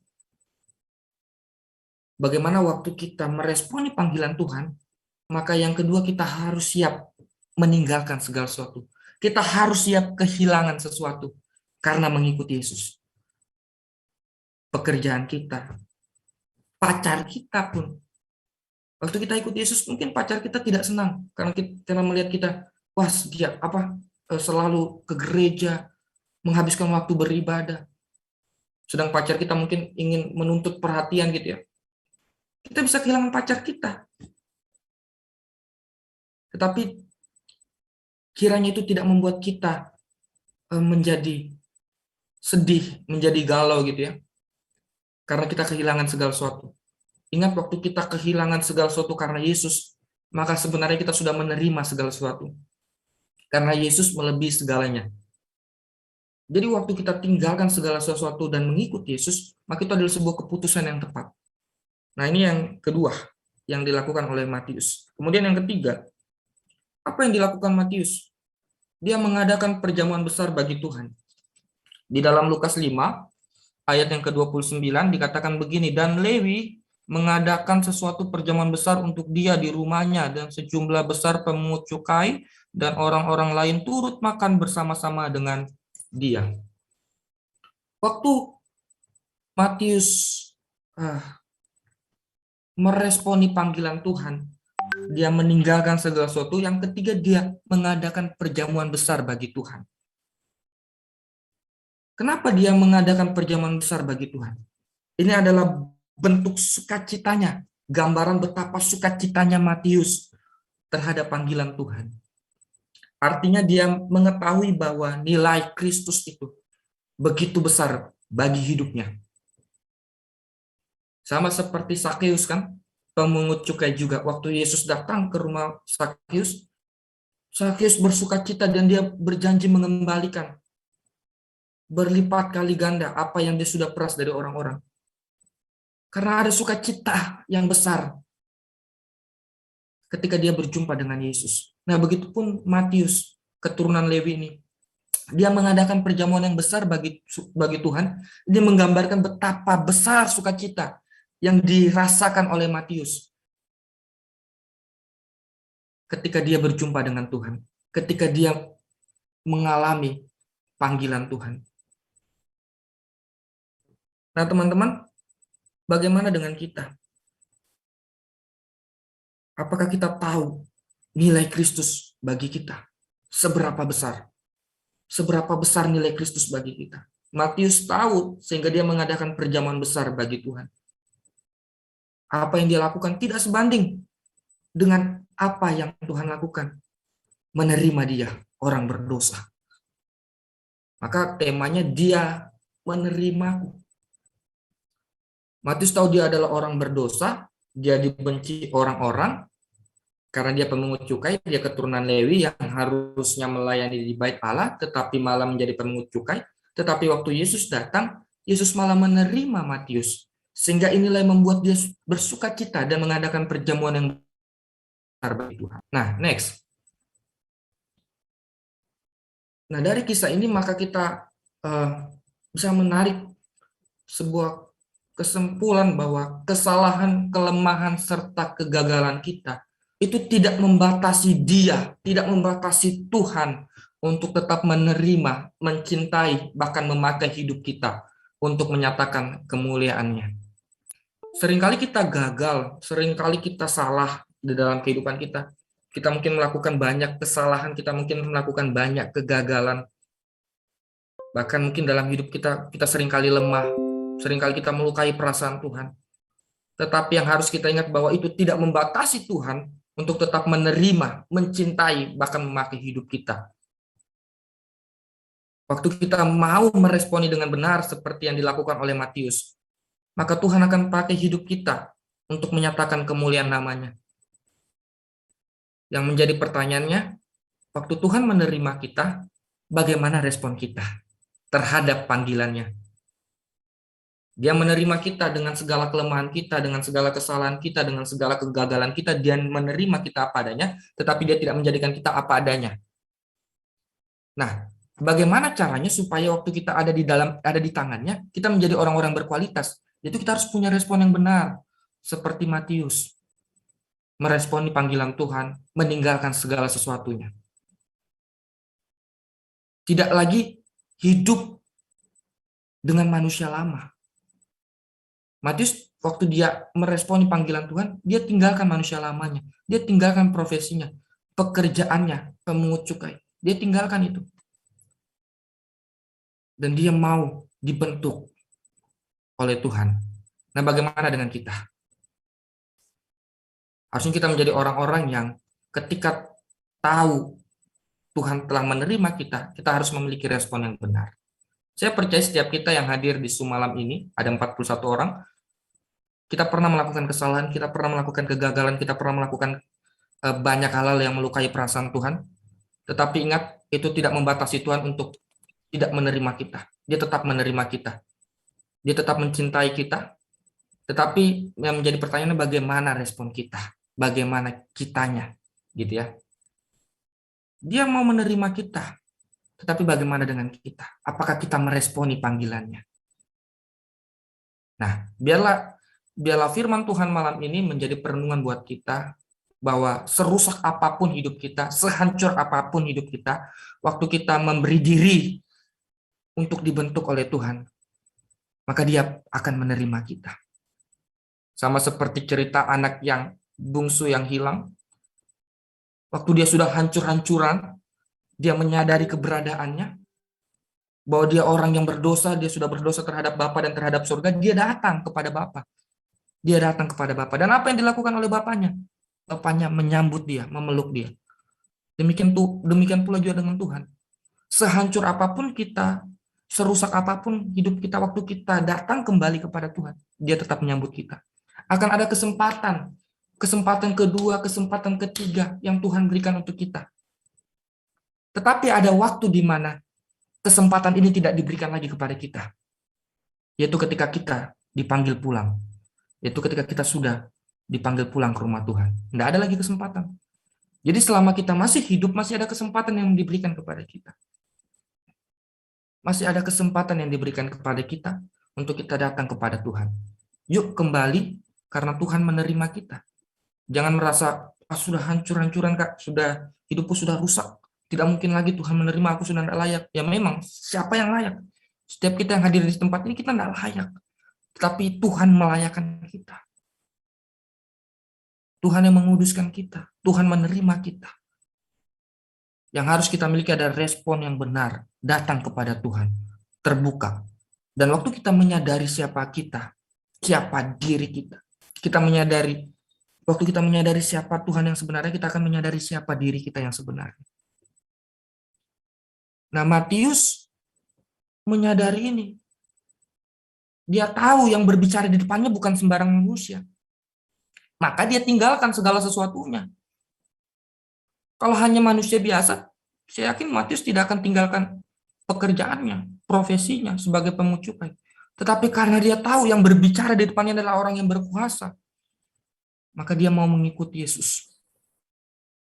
Bagaimana waktu kita meresponi panggilan Tuhan, maka yang kedua kita harus siap meninggalkan segala sesuatu. Kita harus siap kehilangan sesuatu karena mengikuti Yesus. Pekerjaan kita, pacar kita pun. Waktu kita ikut Yesus, mungkin pacar kita tidak senang karena kita melihat kita, wah dia selalu ke gereja, menghabiskan waktu beribadah. Sedang pacar kita mungkin ingin menuntut perhatian gitu ya. Kita bisa kehilangan pacar kita. Tetapi kiranya itu tidak membuat kita menjadi sedih, menjadi galau gitu ya. Karena kita kehilangan segala sesuatu. Ingat waktu kita kehilangan segala sesuatu karena Yesus, maka sebenarnya kita sudah menerima segala sesuatu. Karena Yesus melebihi segalanya. Jadi waktu kita tinggalkan segala sesuatu dan mengikut Yesus, maka itu adalah sebuah keputusan yang tepat. Nah, ini yang kedua yang dilakukan oleh Matius. Kemudian yang ketiga, apa yang dilakukan Matius? Dia mengadakan perjamuan besar bagi Tuhan. Di dalam Lukas 5 ayat yang ke-29 dikatakan begini, dan Lewi mengadakan sesuatu perjamuan besar untuk dia di rumahnya, dan sejumlah besar pemungut cukai dan orang-orang lain turut makan bersama-sama dengan dia. Waktu Matius meresponi panggilan Tuhan, dia meninggalkan segala sesuatu. Yang ketiga, dia mengadakan perjamuan besar bagi Tuhan. Kenapa dia mengadakan perjamuan besar bagi Tuhan? Ini adalah bentuk sukacitanya, gambaran betapa sukacitanya Matius terhadap panggilan Tuhan. Artinya dia mengetahui bahwa nilai Kristus itu begitu besar bagi hidupnya. Sama seperti Sakeus kan, pemungut cukai juga. Waktu Yesus datang ke rumah Sakeus, Sakeus bersukacita dan dia berjanji mengembalikan berlipat kali ganda apa yang dia sudah peras dari orang-orang. Karena ada sukacita yang besar ketika dia berjumpa dengan Yesus. Nah, begitupun Matius, keturunan Lewi ini. Dia mengadakan perjamuan yang besar bagi Tuhan. Dia menggambarkan betapa besar sukacita yang dirasakan oleh Matius ketika dia berjumpa dengan Tuhan, ketika dia mengalami panggilan Tuhan. Nah, teman-teman, bagaimana dengan kita? Apakah kita tahu nilai Kristus bagi kita? Seberapa besar? Seberapa besar nilai Kristus bagi kita? Matius tahu sehingga dia mengadakan perjamuan besar bagi Tuhan. Apa yang dia lakukan tidak sebanding dengan apa yang Tuhan lakukan. Menerima dia, orang berdosa. Maka temanya dia menerimaku. Matius tahu dia adalah orang berdosa, dia dibenci orang-orang, karena dia pemungut cukai, dia keturunan Lewi yang harusnya melayani di bait Allah, tetapi malah menjadi pemungut cukai. Tetapi waktu Yesus datang, Yesus malah menerima Matius. Sehingga inilah yang membuat dia bersukacita dan mengadakan perjamuan yang besar bagi Tuhan. Nah, next. Nah, dari kisah ini maka kita bisa menarik sebuah kesimpulan bahwa kesalahan, kelemahan, serta kegagalan kita itu tidak membatasi dia, tidak membatasi Tuhan untuk tetap menerima, mencintai, bahkan memakai hidup kita untuk menyatakan kemuliaan-Nya. Seringkali kita gagal, seringkali kita salah di dalam kehidupan kita. Kita mungkin melakukan banyak kesalahan, kita mungkin melakukan banyak kegagalan. Bahkan mungkin dalam hidup kita seringkali lemah, seringkali kita melukai perasaan Tuhan. Tetapi yang harus kita ingat bahwa itu tidak membatasi Tuhan untuk tetap menerima, mencintai, bahkan memakai hidup kita. Waktu kita mau meresponi dengan benar seperti yang dilakukan oleh Matius, maka Tuhan akan pakai hidup kita untuk menyatakan kemuliaan namanya. Yang menjadi pertanyaannya, waktu Tuhan menerima kita, bagaimana respon kita terhadap panggilannya? Dia menerima kita dengan segala kelemahan kita, dengan segala kesalahan kita, dengan segala kegagalan kita. Dia menerima kita apa adanya, tetapi dia tidak menjadikan kita apa adanya. Nah, bagaimana caranya supaya waktu kita ada di tangannya, kita menjadi orang-orang berkualitas? Itu kita harus punya respon yang benar, seperti Matius. Meresponi panggilan Tuhan, meninggalkan segala sesuatunya. Tidak lagi hidup dengan manusia lama. Matius waktu dia meresponi panggilan Tuhan, dia tinggalkan manusia lamanya. Dia tinggalkan profesinya, pekerjaannya, pemungut cukai. Dia tinggalkan itu. Dan dia mau dibentuk oleh Tuhan. Nah, bagaimana dengan kita? Harusnya kita menjadi orang-orang yang ketika tahu Tuhan telah menerima kita, kita harus memiliki respon yang benar. Saya percaya setiap kita yang hadir di Zoom malam ini, ada 41 orang, kita pernah melakukan kesalahan, kita pernah melakukan kegagalan, kita pernah melakukan banyak hal yang melukai perasaan Tuhan. Tetapi ingat, itu tidak membatasi Tuhan untuk tidak menerima kita. Dia tetap menerima kita. Dia tetap mencintai kita. Tetapi yang menjadi pertanyaannya bagaimana respon kita? Bagaimana kitanya? Gitu ya. Dia mau menerima kita. Tetapi bagaimana dengan kita? Apakah kita meresponi panggilannya? Nah, biarlah firman Tuhan malam ini menjadi perenungan buat kita, bahwa serusak apapun hidup kita, sehancur apapun hidup kita, waktu kita memberi diri untuk dibentuk oleh Tuhan, maka Dia akan menerima kita. Sama seperti cerita anak yang bungsu yang hilang, waktu dia sudah hancur-hancuran, dia menyadari keberadaannya, bahwa dia orang yang berdosa, dia sudah berdosa terhadap Bapa dan terhadap surga, dia datang kepada Bapa. Dia datang kepada Bapa. Dan apa yang dilakukan oleh Bapaknya? Bapaknya menyambut dia, memeluk dia. Demikian pula juga dengan Tuhan. Sehancur apapun kita, serusak apapun hidup kita, waktu kita datang kembali kepada Tuhan, Dia tetap menyambut kita. Akan ada kesempatan kedua, kesempatan ketiga yang Tuhan berikan untuk kita. Tetapi ada waktu di mana kesempatan ini tidak diberikan lagi kepada kita, yaitu ketika kita dipanggil pulang, yaitu ketika kita sudah dipanggil pulang ke rumah Tuhan. Tidak ada lagi kesempatan. Jadi selama kita masih hidup, masih ada kesempatan yang diberikan kepada kita. Masih ada kesempatan yang diberikan kepada kita untuk kita datang kepada Tuhan. Yuk kembali, karena Tuhan menerima kita. Jangan merasa, sudah hancur-hancuran Kak, hidupku sudah rusak. Tidak mungkin lagi Tuhan menerima, aku sudah tidak layak. Ya memang, siapa yang layak? Setiap kita yang hadir di tempat ini, kita tidak layak. Tetapi Tuhan melayakkan kita. Tuhan yang menguduskan kita. Tuhan menerima kita. Yang harus kita miliki adalah respon yang benar. Datang kepada Tuhan. Terbuka. Dan waktu kita menyadari siapa kita, siapa diri kita, waktu kita menyadari siapa Tuhan yang sebenarnya, kita akan menyadari siapa diri kita yang sebenarnya. Nah, Matius menyadari ini. Dia tahu yang berbicara di depannya bukan sembarang manusia. Maka dia tinggalkan segala sesuatunya. Kalau hanya manusia biasa, saya yakin Matius tidak akan tinggalkan pekerjaannya, profesinya sebagai pemucukai. Tetapi karena dia tahu yang berbicara di depannya adalah orang yang berkuasa, maka dia mau mengikuti Yesus.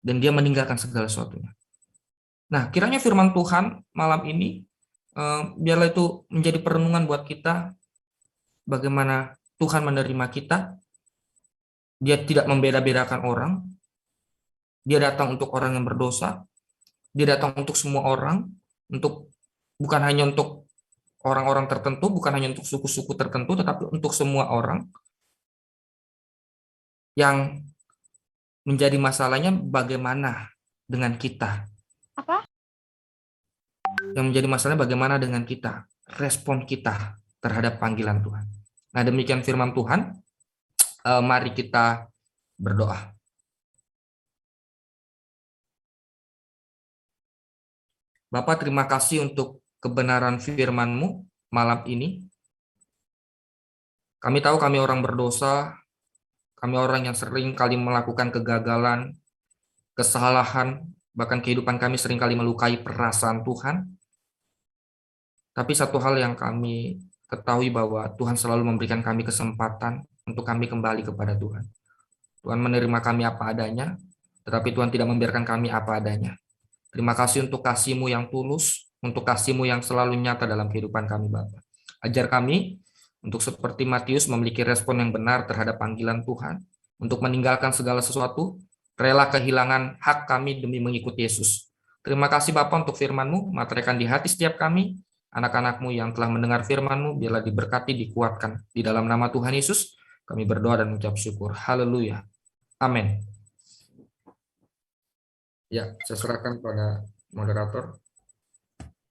Dan dia meninggalkan segala sesuatunya. Nah, kiranya firman Tuhan malam ini, biarlah itu menjadi perenungan buat kita, bagaimana Tuhan menerima kita. Dia tidak membeda-bedakan orang. Dia datang untuk orang yang berdosa. Dia datang untuk semua orang, bukan hanya untuk orang-orang tertentu, bukan hanya untuk suku-suku tertentu, tetapi untuk semua orang. Yang menjadi masalahnya bagaimana dengan kita. Yang menjadi masalahnya bagaimana dengan kita, respon kita terhadap panggilan Tuhan. Nah, demikian firman Tuhan. Mari kita berdoa. Bapa, terima kasih untuk kebenaran firman-Mu malam ini. Kami tahu kami orang berdosa, kami orang yang sering kali melakukan kegagalan, kesalahan, bahkan kehidupan kami sering kali melukai perasaan Tuhan. Tapi satu hal yang kami ketahui, bahwa Tuhan selalu memberikan kami kesempatan untuk kami kembali kepada Tuhan. Tuhan menerima kami apa adanya, tetapi Tuhan tidak membiarkan kami apa adanya. Terima kasih untuk kasih-Mu yang tulus, untuk kasih-Mu yang selalu nyata dalam kehidupan kami, Bapa. Ajar kami untuk seperti Matius memiliki respon yang benar terhadap panggilan Tuhan, untuk meninggalkan segala sesuatu, rela kehilangan hak kami demi mengikuti Yesus. Terima kasih Bapa untuk firman-Mu, materaikan di hati setiap kami, anak-anak-Mu yang telah mendengar firman-Mu, biarlah diberkati, dikuatkan. Di dalam nama Tuhan Yesus, kami berdoa dan mengucap syukur. Haleluya. Amin. Ya, saya serahkan pada moderator.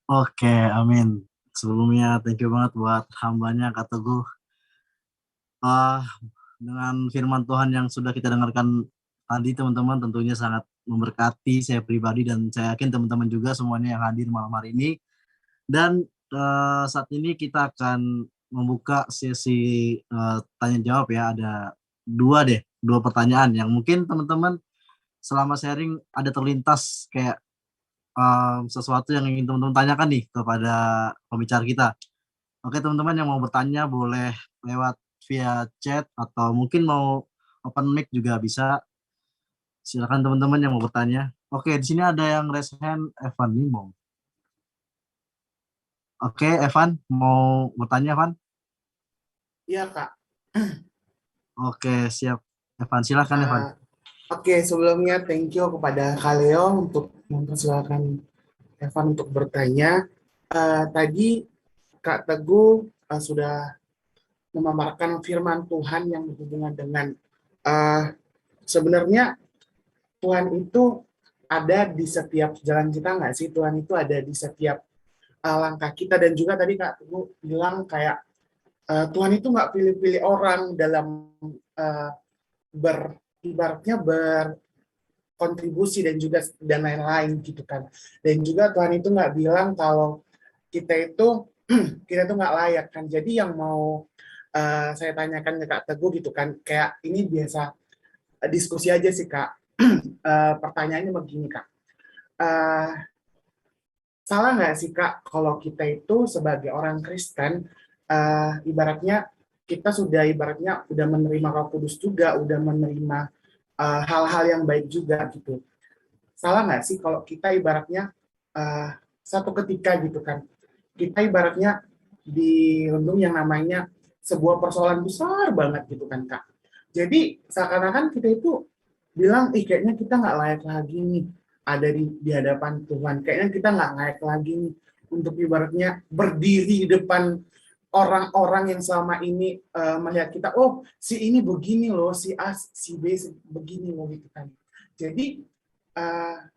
Oke, amin. Sebelumnya thank you banget buat hambanya Kak Teguh. Dengan firman Tuhan yang sudah kita dengarkan tadi, teman-teman, tentunya sangat memberkati saya pribadi dan saya yakin teman-teman juga semuanya yang hadir malam hari ini. Dan saat ini kita akan membuka sesi tanya jawab ya. Ada dua pertanyaan yang mungkin teman-teman selama sharing ada terlintas kayak sesuatu yang ingin teman-teman tanyakan nih kepada pembicara kita. Oke, teman-teman yang mau bertanya boleh lewat via chat atau mungkin mau open mic juga bisa. Silakan teman-teman yang mau bertanya. Oke, di sini ada yang raise hand, Evan Limong. Oke, Evan, mau bertanya, Evan? Iya, Kak. Oke, siap. Evan, silakan, Evan. Oke, sebelumnya thank you kepada Kak Leo untuk mempersilahkan Evan untuk bertanya. Tadi Kak Teguh sudah memaparkan firman Tuhan yang berhubungan dengan eh, sebenarnya Tuhan itu ada di setiap jalan kita nggak sih? Tuhan itu ada di setiap langkah kita, dan juga tadi Kak Teguh bilang kayak Tuhan itu nggak pilih-pilih orang dalam uh, ibaratnya berkontribusi dan lain-lain gitu kan. Dan juga Tuhan itu nggak bilang kalau kita itu nggak layak kan. Jadi yang mau saya tanyakan ke Kak Teguh gitu kan, kayak ini biasa diskusi aja sih Kak. Pertanyaannya begini Kak. Salah nggak sih Kak kalau kita itu sebagai orang Kristen ibaratnya kita ibaratnya udah menerima Roh Kudus juga, udah menerima hal-hal yang baik juga gitu. Salah nggak sih kalau kita ibaratnya satu ketika gitu kan, kita ibaratnya dirundung yang namanya sebuah persoalan besar banget gitu kan Kak. Jadi seakan-akan kita itu bilang, kayaknya kita nggak layak lagi nih ada di hadapan Tuhan. Kayaknya kita nggak layak lagi nih untuk ibaratnya berdiri di depan orang-orang yang selama ini melihat kita, oh si ini begini loh, si A, si B begini loh gitu kan. Jadi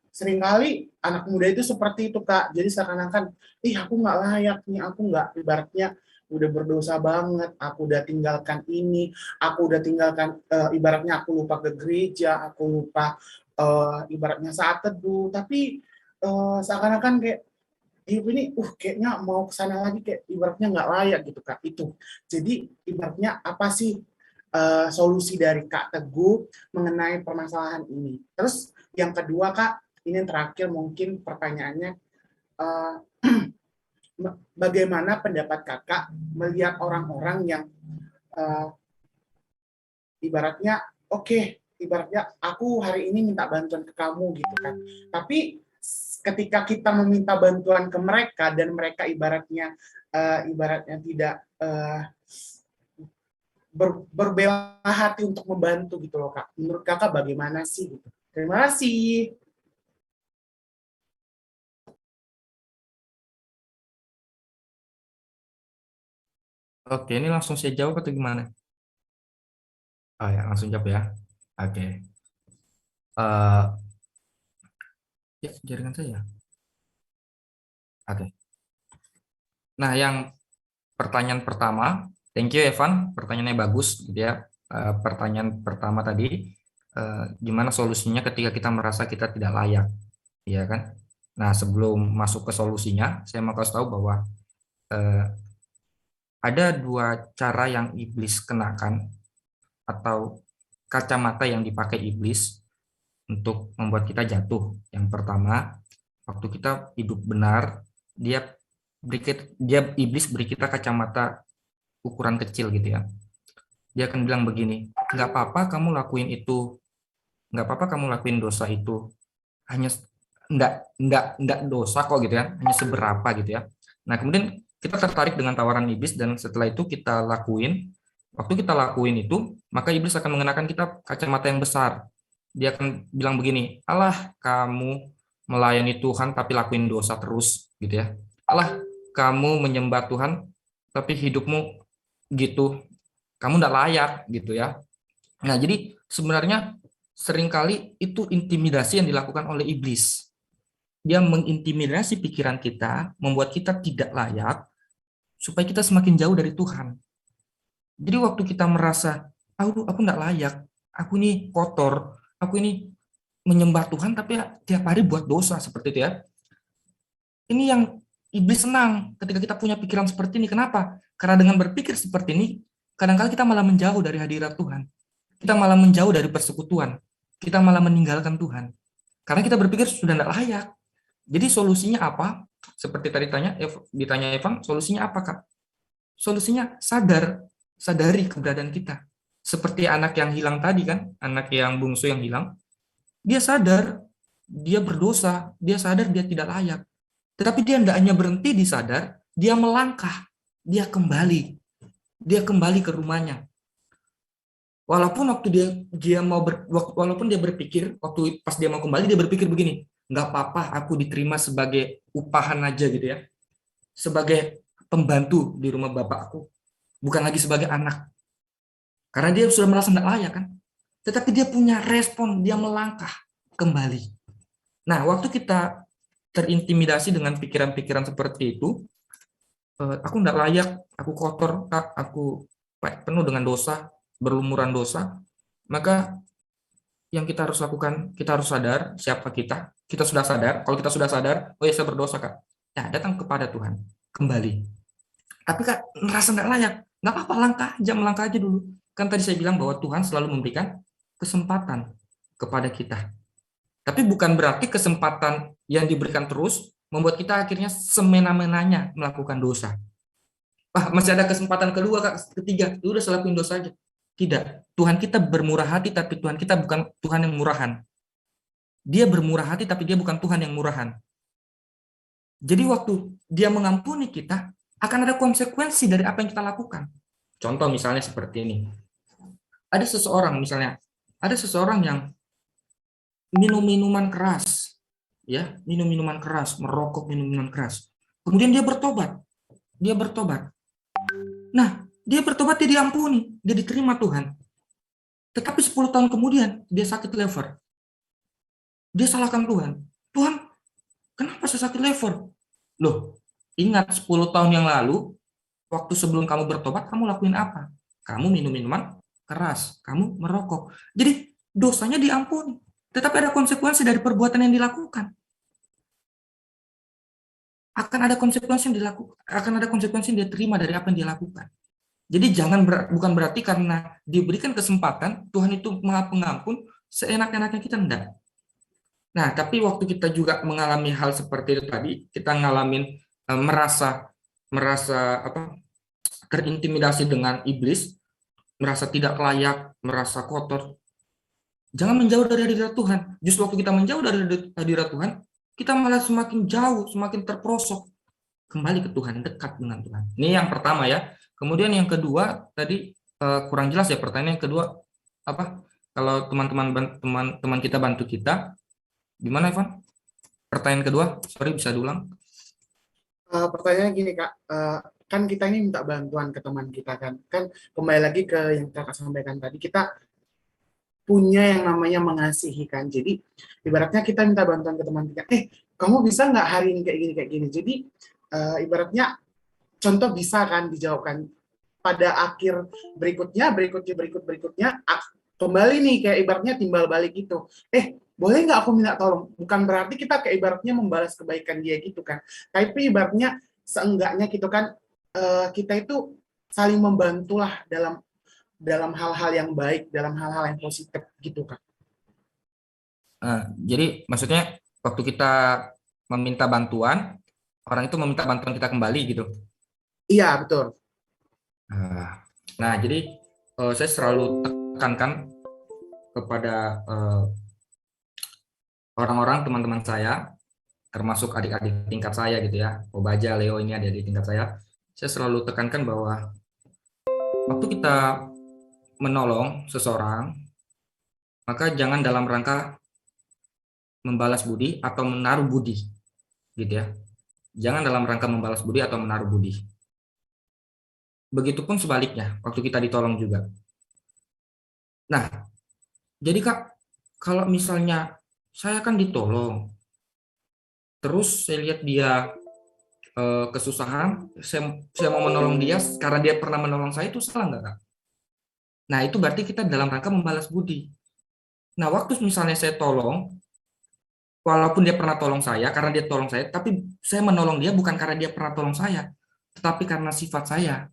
seringkali anak muda itu seperti itu Kak. Jadi seakan-akan, aku nggak layak nih, aku nggak, ibaratnya udah berdosa banget, aku udah tinggalkan ini, aku udah tinggalkan, ibaratnya aku lupa ke gereja, aku lupa ibaratnya saat teduh, tapi seakan-akan kayak hidup ini kayaknya mau kesana lagi, kayak ibaratnya nggak layak gitu Kak. Itu jadi ibaratnya apa sih solusi dari Kak Teguh mengenai permasalahan ini? Terus yang kedua Kak, ini yang terakhir mungkin pertanyaannya, bagaimana pendapat Kakak melihat orang-orang yang ibaratnya ibaratnya aku hari ini minta bantuan ke kamu gitu kan, tapi ketika kita meminta bantuan ke mereka dan mereka ibaratnya tidak berbela hati untuk membantu gitu loh Kak. Menurut Kakak bagaimana sih gitu? Terima kasih. Oke, ini langsung saya jawab atau gimana? Oh ya, langsung jawab ya. Oke. Ya, jaringan saya. Oke. Nah, yang pertanyaan pertama, thank you Evan, pertanyaannya bagus, gitu ya. Pertanyaan pertama tadi, gimana solusinya ketika kita merasa kita tidak layak, ya kan? Nah, sebelum masuk ke solusinya, saya mau kasih tahu bahwa ada dua cara yang iblis kenakan atau kacamata yang dipakai iblis untuk membuat kita jatuh. Yang pertama, waktu kita hidup benar, iblis beri kita kacamata ukuran kecil gitu ya. Dia akan bilang begini, nggak apa-apa kamu lakuin itu, nggak apa-apa kamu lakuin dosa itu, hanya nggak dosa kok gitu ya, hanya seberapa gitu ya. Nah kemudian kita tertarik dengan tawaran iblis dan setelah itu kita lakuin. Waktu kita lakuin itu, maka iblis akan mengenakan kita kacamata yang besar. Dia akan bilang begini, alah kamu melayani Tuhan tapi lakuin dosa terus gitu ya. Alah kamu menyembah Tuhan tapi hidupmu gitu, kamu nggak layak gitu ya. Nah jadi sebenarnya seringkali itu intimidasi yang dilakukan oleh iblis. Dia mengintimidasi pikiran kita, membuat kita tidak layak, supaya kita semakin jauh dari Tuhan. Jadi waktu kita merasa, aku nggak layak, aku ini kotor, aku ini menyembah Tuhan tapi tiap hari buat dosa seperti itu ya. Ini yang iblis senang ketika kita punya pikiran seperti ini. Kenapa? Karena dengan berpikir seperti ini, kadang-kadang kita malah menjauh dari hadirat Tuhan. Kita malah menjauh dari persekutuan. Kita malah meninggalkan Tuhan. Karena kita berpikir sudah tidak layak. Jadi solusinya apa? Seperti tadi ditanya Evan, solusinya apa Kak? Solusinya sadari keberadaan kita. Seperti anak yang hilang tadi kan, anak yang bungsu yang hilang, dia sadar, dia berdosa, dia sadar dia tidak layak. Tetapi dia tidak hanya berhenti di sadar, dia melangkah, dia kembali ke rumahnya. Walaupun walaupun dia berpikir waktu pas dia mau kembali, dia berpikir begini, nggak apa-apa, aku diterima sebagai upahan aja gitu ya, sebagai pembantu di rumah bapakku, bukan lagi sebagai anak, karena dia sudah merasa nggak layak kan. Tetapi dia punya respon, dia melangkah kembali. Nah, waktu kita terintimidasi dengan pikiran-pikiran seperti itu, aku nggak layak, aku kotor, Kak, aku penuh dengan dosa, berlumuran dosa, maka yang kita harus lakukan, kita harus sadar siapa kita. Kita sudah sadar, kalau kita sudah sadar, oh ya saya berdosa, Kak. Ya, datang kepada Tuhan, kembali. Tapi Kak, merasa nggak layak, nggak apa-apa, melangkah aja dulu. Kan tadi saya bilang bahwa Tuhan selalu memberikan kesempatan kepada kita. Tapi bukan berarti kesempatan yang diberikan terus membuat kita akhirnya semena-menanya melakukan dosa. Masih ada kesempatan kedua, Kak, ketiga, udah saya lakuin dosa aja. Tidak, Tuhan kita bermurah hati, tapi Tuhan kita bukan Tuhan yang murahan. Dia bermurah hati, tapi dia bukan Tuhan yang murahan. Jadi waktu dia mengampuni kita, akan ada konsekuensi dari apa yang kita lakukan. Contoh misalnya seperti ini. Ada seseorang yang minum minuman keras, merokok minuman keras. Kemudian dia bertobat. Nah, dia bertobat, dia diampuni, dia diterima Tuhan. Tetapi 10 tahun kemudian, dia sakit lever. Dia salahkan Tuhan. Tuhan, kenapa saya sakit lever? Loh, ingat 10 tahun yang lalu, waktu sebelum kamu bertobat, kamu lakuin apa? Kamu minum minuman keras, kamu merokok. Jadi, dosanya diampuni. Tetapi ada konsekuensi dari perbuatan yang dilakukan. Akan ada konsekuensi yang dia terima dari apa yang dia lakukan. Jadi bukan berarti karena diberikan kesempatan, Tuhan itu maha pengampun, seenak-enaknya kita enggak. Nah, tapi waktu kita juga mengalami hal seperti itu tadi, kita ngalamin merasa terintimidasi dengan iblis, merasa tidak layak, merasa kotor. Jangan menjauh dari hadirat Tuhan. Justru waktu kita menjauh dari hadirat Tuhan, kita malah semakin jauh, semakin terperosok. Kembali ke Tuhan, dekat dengan Tuhan. Ini yang pertama ya. Kemudian yang kedua, tadi kurang jelas ya pertanyaan yang kedua, apa? Kalau teman-teman kita bantu kita, gimana Evan? Pertanyaan kedua, sorry bisa diulang. Pertanyaannya gini Kak, kan kita ini minta bantuan ke teman kita kan kembali lagi ke yang Kakak sampaikan tadi, kita punya yang namanya mengasihi kan. Jadi ibaratnya kita minta bantuan ke teman kita, kamu bisa nggak hari ini kayak gini. Jadi ibaratnya contoh bisa kan dijawabkan pada akhir berikutnya kembali nih kayak ibaratnya timbal balik gitu. Boleh nggak aku minta tolong? Bukan berarti kita kayak ibaratnya membalas kebaikan dia gitu kan. Tapi ibaratnya seenggaknya gitu kan kita itu saling membantulah dalam hal-hal yang baik, dalam hal-hal yang positif gitu kan. Jadi maksudnya waktu kita meminta bantuan, orang itu meminta bantuan kita kembali gitu. Iya, betul. Nah, jadi saya selalu tekankan kepada orang-orang, teman-teman saya, termasuk adik-adik tingkat saya gitu ya, Obaja, Leo ini adik-adik tingkat saya selalu tekankan bahwa waktu kita menolong seseorang, maka jangan dalam rangka membalas budi atau menaruh budi, gitu ya. Jangan dalam rangka membalas budi atau menaruh budi. Begitupun sebaliknya, waktu kita ditolong juga. Nah, jadi Kak, kalau misalnya saya kan ditolong, terus saya lihat dia kesusahan, saya mau menolong dia karena dia pernah menolong saya, itu salah nggak Kak? Nah, itu berarti kita dalam rangka membalas budi. Nah, waktu misalnya saya tolong, walaupun dia pernah tolong saya, karena dia tolong saya, tapi saya menolong dia bukan karena dia pernah tolong saya, tetapi karena sifat saya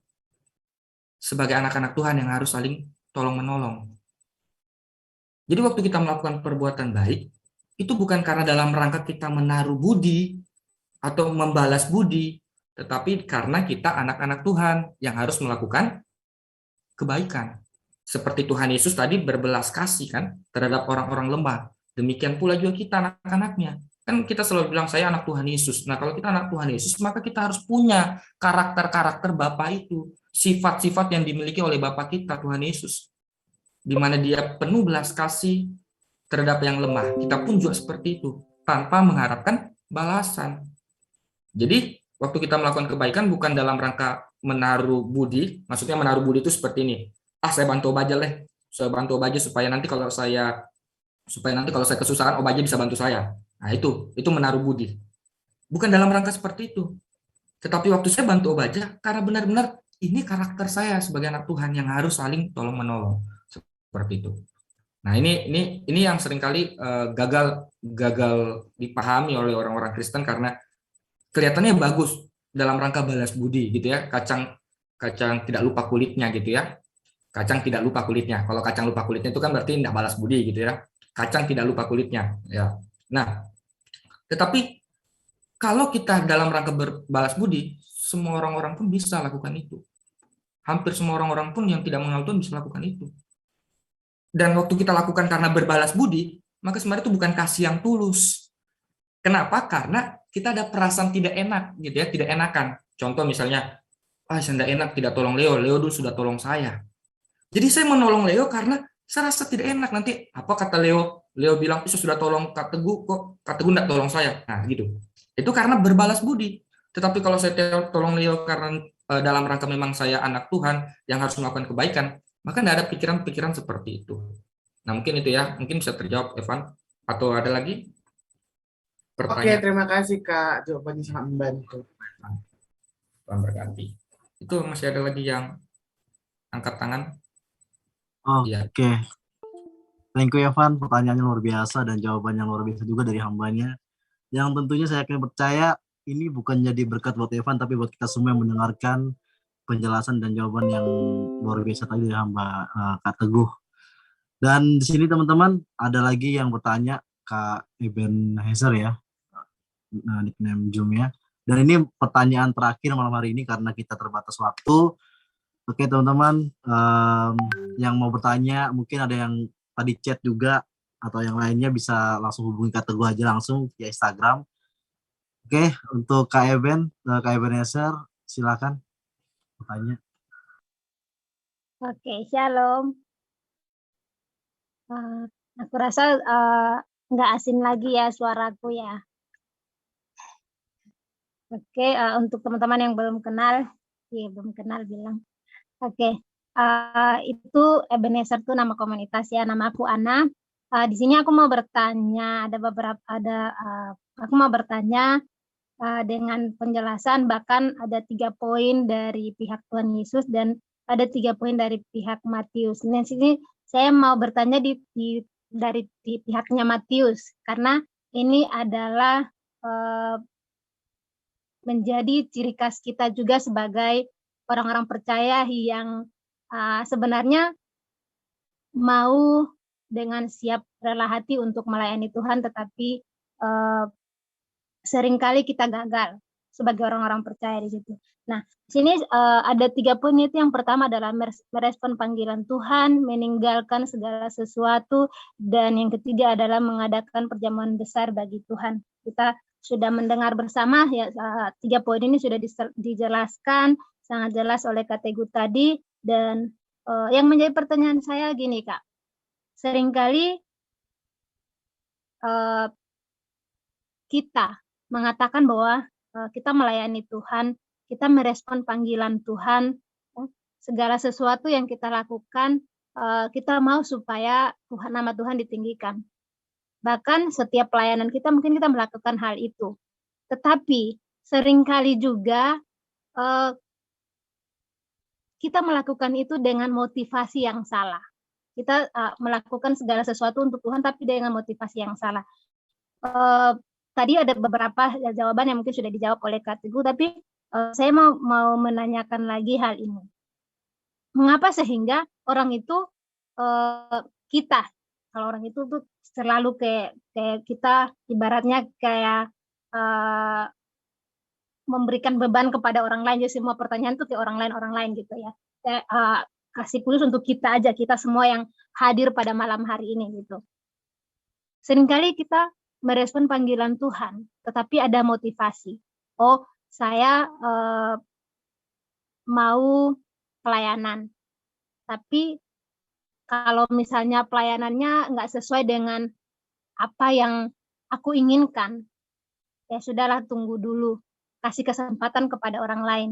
sebagai anak-anak Tuhan yang harus saling tolong-menolong. Jadi waktu kita melakukan perbuatan baik, itu bukan karena dalam rangka kita menaruh budi atau membalas budi, tetapi karena kita anak-anak Tuhan yang harus melakukan kebaikan. Seperti Tuhan Yesus tadi berbelas kasih kan terhadap orang-orang lemah. Demikian pula juga kita anak-anaknya. Kan kita selalu bilang saya anak Tuhan Yesus. Nah, kalau kita anak Tuhan Yesus, maka kita harus punya karakter-karakter Bapa itu, sifat-sifat yang dimiliki oleh Bapa kita, Tuhan Yesus. Di mana dia penuh belas kasih terhadap yang lemah. Kita pun juga seperti itu, tanpa mengharapkan balasan. Jadi, waktu kita melakukan kebaikan bukan dalam rangka menaruh budi, maksudnya menaruh budi itu seperti ini. Saya bantu Om Baja deh. Saya bantu Om Baja supaya nanti kalau saya kesusahan, Om Baja bisa bantu saya. Nah, itu menaruh budi. Bukan dalam rangka seperti itu. Tetapi waktu saya bantu Om Baja, karena benar-benar ini karakter saya sebagai anak Tuhan yang harus saling tolong-menolong. Seperti itu. Nah, ini yang seringkali gagal dipahami oleh orang-orang Kristen karena kelihatannya bagus dalam rangka balas budi gitu ya. Kacang tidak lupa kulitnya gitu ya. Kacang tidak lupa kulitnya. Kalau kacang lupa kulitnya itu kan berarti tidak balas budi gitu ya. Kacang tidak lupa kulitnya ya. Nah, tetapi kalau kita dalam rangka berbalas budi, semua orang-orang pun bisa lakukan itu. Hampir semua orang-orang pun yang tidak mengenal Tuhan bisa lakukan itu. Dan waktu kita lakukan karena berbalas budi, maka sebenarnya itu bukan kasih yang tulus. Kenapa? Karena kita ada perasaan tidak enak gitu ya, tidak enakan. Contoh misalnya, saya tidak enak tidak tolong Leo dulu sudah tolong saya. Jadi saya menolong Leo karena saya rasa tidak enak nanti apa kata Leo bilang itu sudah tolong Kak Teguh, kok Kak Teguh tidak tolong saya. Nah, gitu. Itu karena berbalas budi. Tetapi kalau saya tolong Leo karena dalam rangka memang saya anak Tuhan yang harus melakukan kebaikan, maka tidak ada pikiran-pikiran seperti itu. Nah, mungkin itu ya, mungkin bisa terjawab Evan. Atau ada lagi pertanyaan? Oke, terima kasih Kak, jawabannya sangat membantu. Tuhan berkati. Itu masih ada lagi yang angkat tangan? Oke. Iya. Thank you Evan, pertanyaannya luar biasa dan jawabannya luar biasa juga dari hambanya. Yang tentunya saya yakin percaya ini bukan jadi berkat buat Evan, tapi buat kita semua yang mendengarkan penjelasan dan jawaban yang luar biasa tadi dari hamba Kak Teguh. Dan di sini teman-teman ada lagi yang bertanya Kak Ebenezer ya, nickname Zoom ya. Dan ini pertanyaan terakhir malam hari ini karena kita terbatas waktu. Oke teman-teman, yang mau bertanya mungkin ada yang tadi chat juga atau yang lainnya bisa langsung hubungi Kak Teguh aja langsung via Instagram. Oke, untuk Kak Ebenezer silakan bertanya. Oke, shalom. Aku rasa nggak asing lagi ya suaraku ya. Oke, untuk teman-teman yang belum kenal bilang. Oke, itu Ebenezer tuh nama komunitas ya, nama aku Ana. Di sini aku mau bertanya, aku mau bertanya dengan penjelasan bahkan ada 3 poin dari pihak Tuhan Yesus dan ada 3 poin dari pihak Matius. Di sini saya mau bertanya dari pihaknya Matius karena ini adalah menjadi ciri khas kita juga sebagai orang-orang percaya yang sebenarnya mau dengan siap rela hati untuk melayani Tuhan, tetapi seringkali kita gagal sebagai orang-orang percaya di situ. Nah, di sini ada 3 poin itu. Yang pertama adalah merespon panggilan Tuhan, meninggalkan segala sesuatu, dan yang ketiga adalah mengadakan perjamuan besar bagi Tuhan. Kita sudah mendengar bersama ya 3 poin ini sudah dijelaskan sangat jelas oleh Kak Teguh tadi, dan yang menjadi pertanyaan saya gini Kak, seringkali kita mengatakan bahwa kita melayani Tuhan, kita merespon panggilan Tuhan, segala sesuatu yang kita lakukan kita mau supaya nama Tuhan ditinggikan. Bahkan setiap pelayanan kita mungkin kita melakukan hal itu, tetapi seringkali juga kita melakukan itu dengan motivasi yang salah. Kita melakukan segala sesuatu untuk Tuhan tapi dengan motivasi yang salah. Tadi ada beberapa jawaban yang mungkin sudah dijawab oleh Kak Teguh, tapi saya mau menanyakan lagi hal ini. Mengapa sehingga orang itu kalau orang itu tuh selalu kayak kita ibaratnya kayak memberikan beban kepada orang lain, jadi semua pertanyaan tuh ke orang lain gitu ya. Kasih khusus untuk kita aja, kita semua yang hadir pada malam hari ini gitu. Seringkali kita merespon panggilan Tuhan, tetapi ada motivasi. Oh, saya mau pelayanan, tapi kalau misalnya pelayanannya nggak sesuai dengan apa yang aku inginkan, ya sudahlah, tunggu dulu, kasih kesempatan kepada orang lain.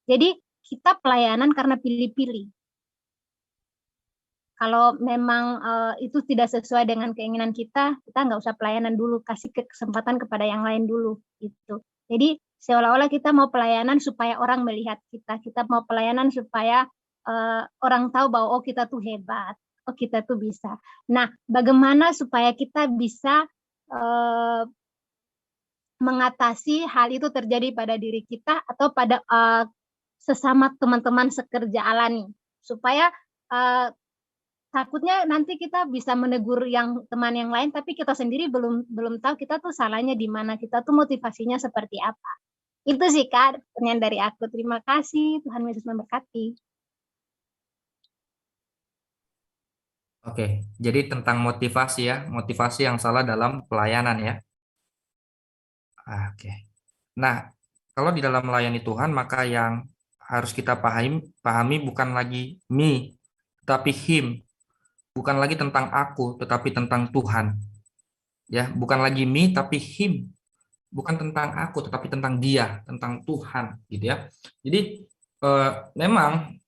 Jadi kita pelayanan karena pilih-pilih. Kalau memang itu tidak sesuai dengan keinginan kita nggak usah pelayanan dulu, kasih kesempatan kepada yang lain dulu gitu. Jadi seolah-olah kita mau pelayanan supaya orang melihat kita mau pelayanan supaya orang tahu bahwa oh kita tuh hebat, oh kita tuh bisa. Nah, bagaimana supaya kita bisa mengatasi hal itu terjadi pada diri kita atau pada sesama teman-teman sekerja alani, supaya takutnya nanti kita bisa menegur yang teman yang lain, tapi kita sendiri belum tahu kita tuh salahnya di mana, kita tuh motivasinya seperti apa. Itu sih Kak, pertanyaan dari aku. Terima kasih, Tuhan Yesus memberkati. Oke, jadi tentang motivasi ya, motivasi yang salah dalam pelayanan ya. Oke. Nah, kalau di dalam melayani Tuhan, maka yang harus kita pahami bukan lagi me, tapi him. Bukan lagi tentang aku, tetapi tentang Tuhan. Ya, bukan lagi me, tapi him. Bukan tentang aku, tetapi tentang Dia, tentang Tuhan, gitu ya. Jadi memang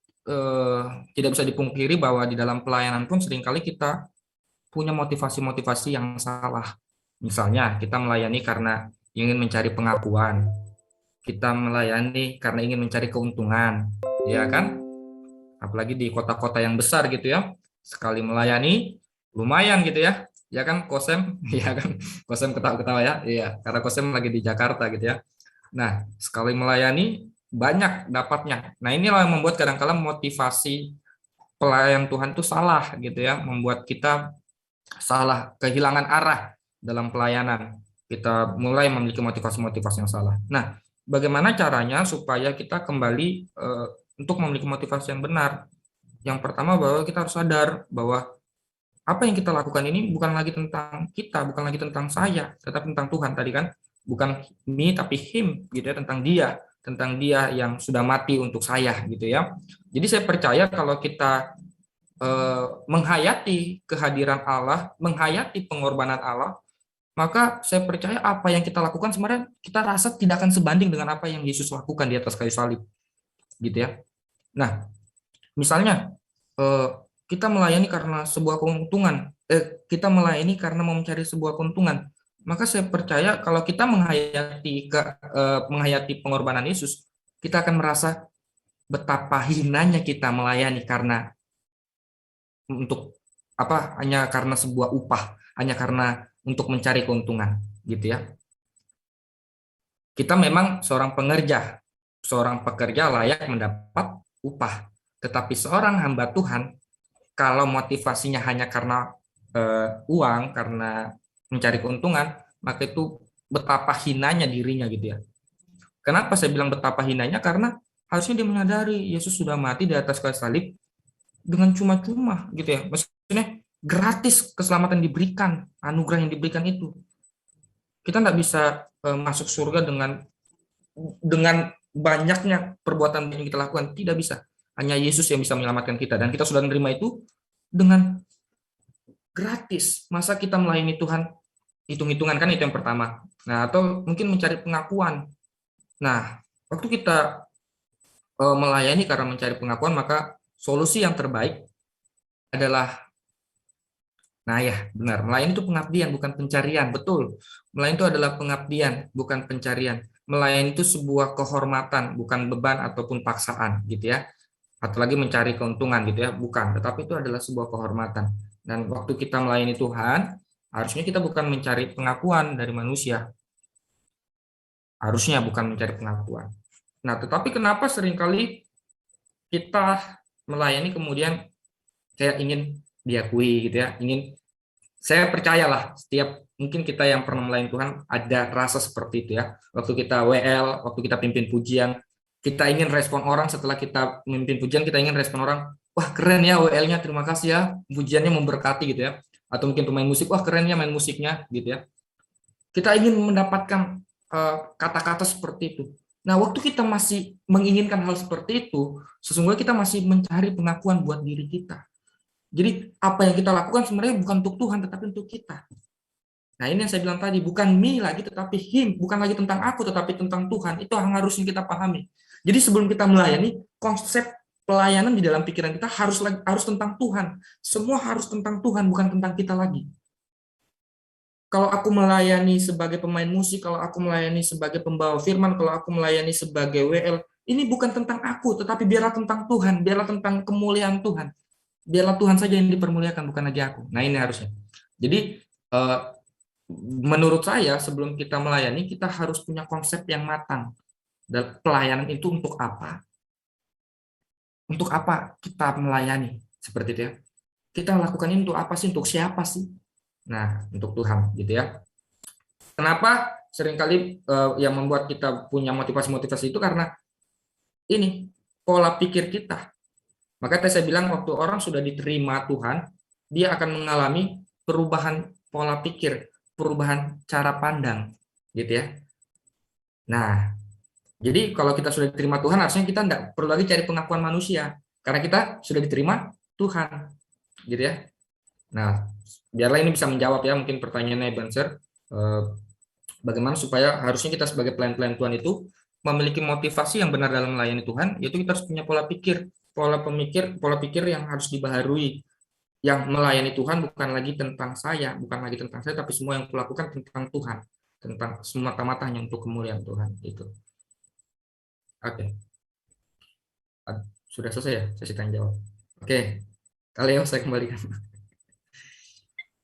tidak bisa dipungkiri bahwa di dalam pelayanan pun seringkali kita punya motivasi-motivasi yang salah. Misalnya kita melayani karena ingin mencari pengakuan, kita melayani karena ingin mencari keuntungan, ya kan? Apalagi di kota-kota yang besar gitu ya, sekali melayani lumayan gitu ya, ya kan Kosem, ya kan Kosem ketawa-ketawa ya, iya karena Kosem lagi di Jakarta gitu ya. Nah sekali melayani banyak dapatnya. Nah inilah yang membuat kadang-kala motivasi pelayan Tuhan itu salah gitu ya, membuat kita salah, kehilangan arah dalam pelayanan. Kita mulai memiliki motivasi-motivasi yang salah. Nah, bagaimana caranya supaya kita kembali untuk memiliki motivasi yang benar? Yang pertama bahwa kita harus sadar bahwa apa yang kita lakukan ini bukan lagi tentang kita, bukan lagi tentang saya, tetapi tentang Tuhan tadi kan. Bukan me tapi him gitu ya, tentang dia yang sudah mati untuk saya gitu ya. Jadi saya percaya kalau kita menghayati kehadiran Allah, menghayati pengorbanan Allah, maka saya percaya apa yang kita lakukan sebenarnya kita rasa tidak akan sebanding dengan apa yang Yesus lakukan di atas kayu salib, gitu ya. Nah, misalnya kita melayani karena sebuah keuntungan, kita melayani karena mau mencari sebuah keuntungan, maka saya percaya kalau kita menghayati pengorbanan Yesus, kita akan merasa betapa hinanya kita melayani karena untuk apa? Hanya karena sebuah upah, hanya karena untuk mencari keuntungan, gitu ya. Kita memang seorang pekerja layak mendapat upah, tetapi seorang hamba Tuhan kalau motivasinya hanya karena uang, karena mencari keuntungan, maka itu betapa hinanya dirinya gitu ya. Kenapa saya bilang betapa hinanya? Karena harusnya dia menyadari Yesus sudah mati di atas kayu salib dengan cuma-cuma gitu ya. Maksudnya gratis keselamatan diberikan, anugerah yang diberikan itu. Kita nggak bisa masuk surga dengan banyaknya perbuatan yang kita lakukan, tidak bisa. Hanya Yesus yang bisa menyelamatkan kita, dan kita sudah menerima itu dengan gratis. Masa kita melayani Tuhan hitung-hitungan, kan itu yang pertama. Nah, atau mungkin mencari pengakuan. Nah, waktu kita melayani karena mencari pengakuan, maka solusi yang terbaik adalah, nah ya benar, melayani itu pengabdian bukan pencarian, betul. Melayani itu adalah pengabdian bukan pencarian. Melayani itu sebuah kehormatan bukan beban ataupun paksaan gitu ya. Atau lagi mencari keuntungan gitu ya, bukan. Tetapi itu adalah sebuah kehormatan. Dan waktu kita melayani Tuhan, harusnya kita bukan mencari pengakuan dari manusia. Harusnya bukan mencari pengakuan. Nah, tetapi kenapa seringkali kita melayani kemudian kayak ingin diakui gitu ya, saya percayalah setiap mungkin kita yang pernah melayani Tuhan ada rasa seperti itu ya. Waktu kita WL, waktu kita pimpin pujian, kita ingin respon orang setelah kita memimpin pujian, kita ingin respon orang, wah keren ya WL-nya, terima kasih ya, pujiannya memberkati gitu ya. Atau mungkin pemain musik, wah keren ya main musiknya gitu ya. Kita ingin mendapatkan kata-kata seperti itu. Nah, waktu kita masih menginginkan hal seperti itu, sesungguhnya kita masih mencari pengakuan buat diri kita. Jadi apa yang kita lakukan sebenarnya bukan untuk Tuhan, tetapi untuk kita. Nah, ini yang saya bilang tadi, bukan me lagi, tetapi him. Bukan lagi tentang aku, tetapi tentang Tuhan. Itu yang harusnya kita pahami. Jadi sebelum kita melayani, konsep pelayanan di dalam pikiran kita harus tentang Tuhan. Semua harus tentang Tuhan, bukan tentang kita lagi. Kalau aku melayani sebagai pemain musik, kalau aku melayani sebagai pembawa firman, kalau aku melayani sebagai WL, ini bukan tentang aku, tetapi biarlah tentang Tuhan, biarlah tentang kemuliaan Tuhan. Biarlah Tuhan saja yang dipermuliakan, bukan lagi aku. Nah, ini harusnya. Jadi, menurut saya, sebelum kita melayani, kita harus punya konsep yang matang. Dan pelayanan itu untuk apa? Untuk apa kita melayani? Seperti itu ya. Kita lakukan ini untuk apa sih? Untuk siapa sih? Nah, untuk Tuhan, gitu ya. Kenapa seringkali yang membuat kita punya motivasi-motivasi itu karena ini, pola pikir kita. Maka tadi saya bilang waktu orang sudah diterima Tuhan, dia akan mengalami perubahan pola pikir, perubahan cara pandang, gitu ya. Nah, jadi kalau kita sudah diterima Tuhan, harusnya kita tidak perlu lagi cari pengakuan manusia, karena kita sudah diterima Tuhan, gitu ya. Nah, biarlah ini bisa menjawab ya mungkin pertanyaannya Banser, bagaimana supaya harusnya kita sebagai pelayan-pelayan Tuhan itu memiliki motivasi yang benar dalam melayani Tuhan, yaitu kita harus punya pola pikir yang harus dibaharui. Yang melayani Tuhan bukan lagi tentang saya, tapi semua yang kulakukan tentang Tuhan, tentang semata-mata hanya untuk kemuliaan Tuhan itu. Oke. Sudah selesai ya sesi tanya jawab. Oke. Kaleo saya kembalikan.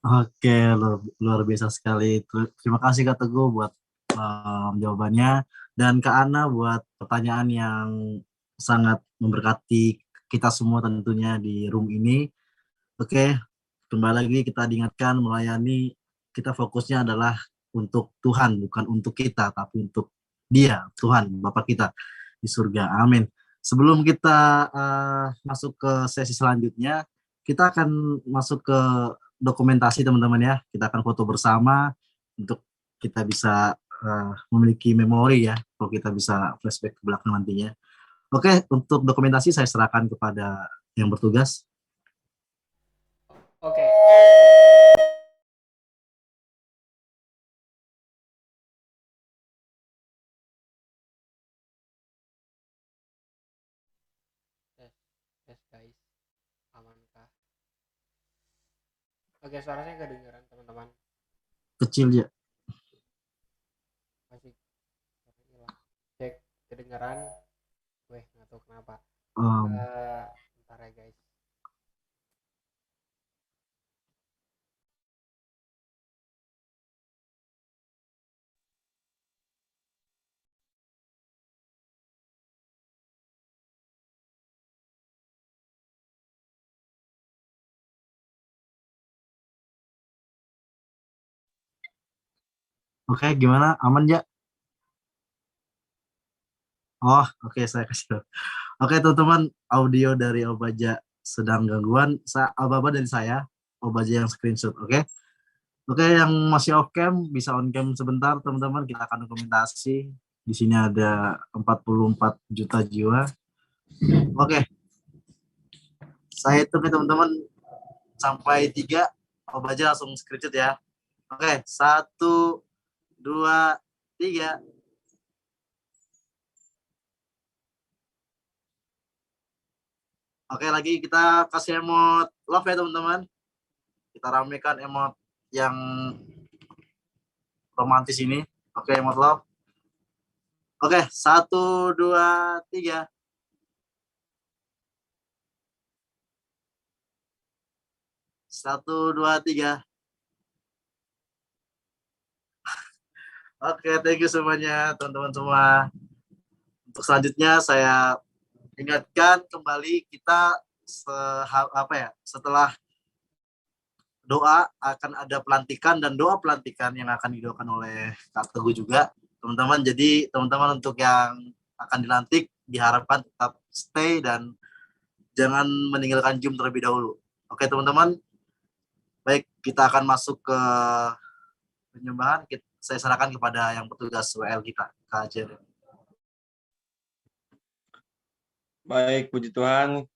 Oke, luar biasa sekali. Terima kasih Kak Teguh buat jawabannya, dan Kak Ana buat pertanyaan yang sangat memberkati kita semua tentunya di room ini. Oke, kembali lagi kita diingatkan melayani, kita fokusnya adalah untuk Tuhan, bukan untuk kita, tapi untuk Dia, Tuhan, Bapa kita di surga. Amin. Sebelum kita masuk ke sesi selanjutnya, kita akan masuk ke dokumentasi teman-teman ya. Kita akan foto bersama untuk kita bisa memiliki memori ya, kalau kita bisa flashback ke belakang nantinya. Oke, untuk dokumentasi saya serahkan kepada yang bertugas. Oke. Tes guys, amankah? Oke, suaranya kedengeran teman-teman. Kecil ya. Masih hilang. Cek kedengeran. Weh, nggak tahu kenapa. Bentar ya guys. Oke, gimana? Aman ya? Oh, oke, saya kasih tahu. Oke, teman-teman, audio dari Obaja sedang gangguan. Apa-apa dari saya, Obaja yang screenshot, oke? Oke, yang masih off cam bisa on cam sebentar, teman-teman. Kita akan dokumentasi. Di sini ada 44 juta jiwa. Oke. Saya hitung ya, teman-teman, sampai 3. Obaja langsung screenshot ya. Oke, 1, 2, 3. Oke, lagi kita kasih emot love ya teman-teman. Kita ramekan emot yang romantis ini. Oke, emot love. Oke, 1, 2, 3. Satu, dua, tiga. Oke, thank you semuanya teman-teman semua. Untuk selanjutnya saya ingatkan kembali kita setelah doa akan ada pelantikan, dan doa pelantikan yang akan didoakan oleh Kak Teguh juga teman-teman. Jadi teman-teman untuk yang akan dilantik diharapkan tetap stay dan jangan meninggalkan Zoom terlebih dahulu. Oke teman-teman, baik, kita akan masuk ke penyembahan. saya serahkan kepada yang petugas WL kita, Kak Jer. Baik, puji Tuhan.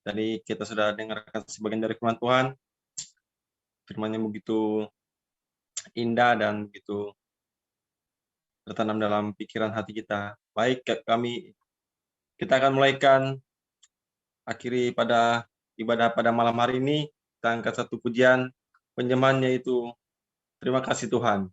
Tadi kita sudah dengarkan sebagian dari firman Tuhan. Firman-Nya begitu indah dan begitu tertanam dalam pikiran hati kita. Baik, kita akan mulaikan akhiri pada ibadah pada malam hari ini. Kita angkat satu pujian, penjemahannya itu terima kasih Tuhan.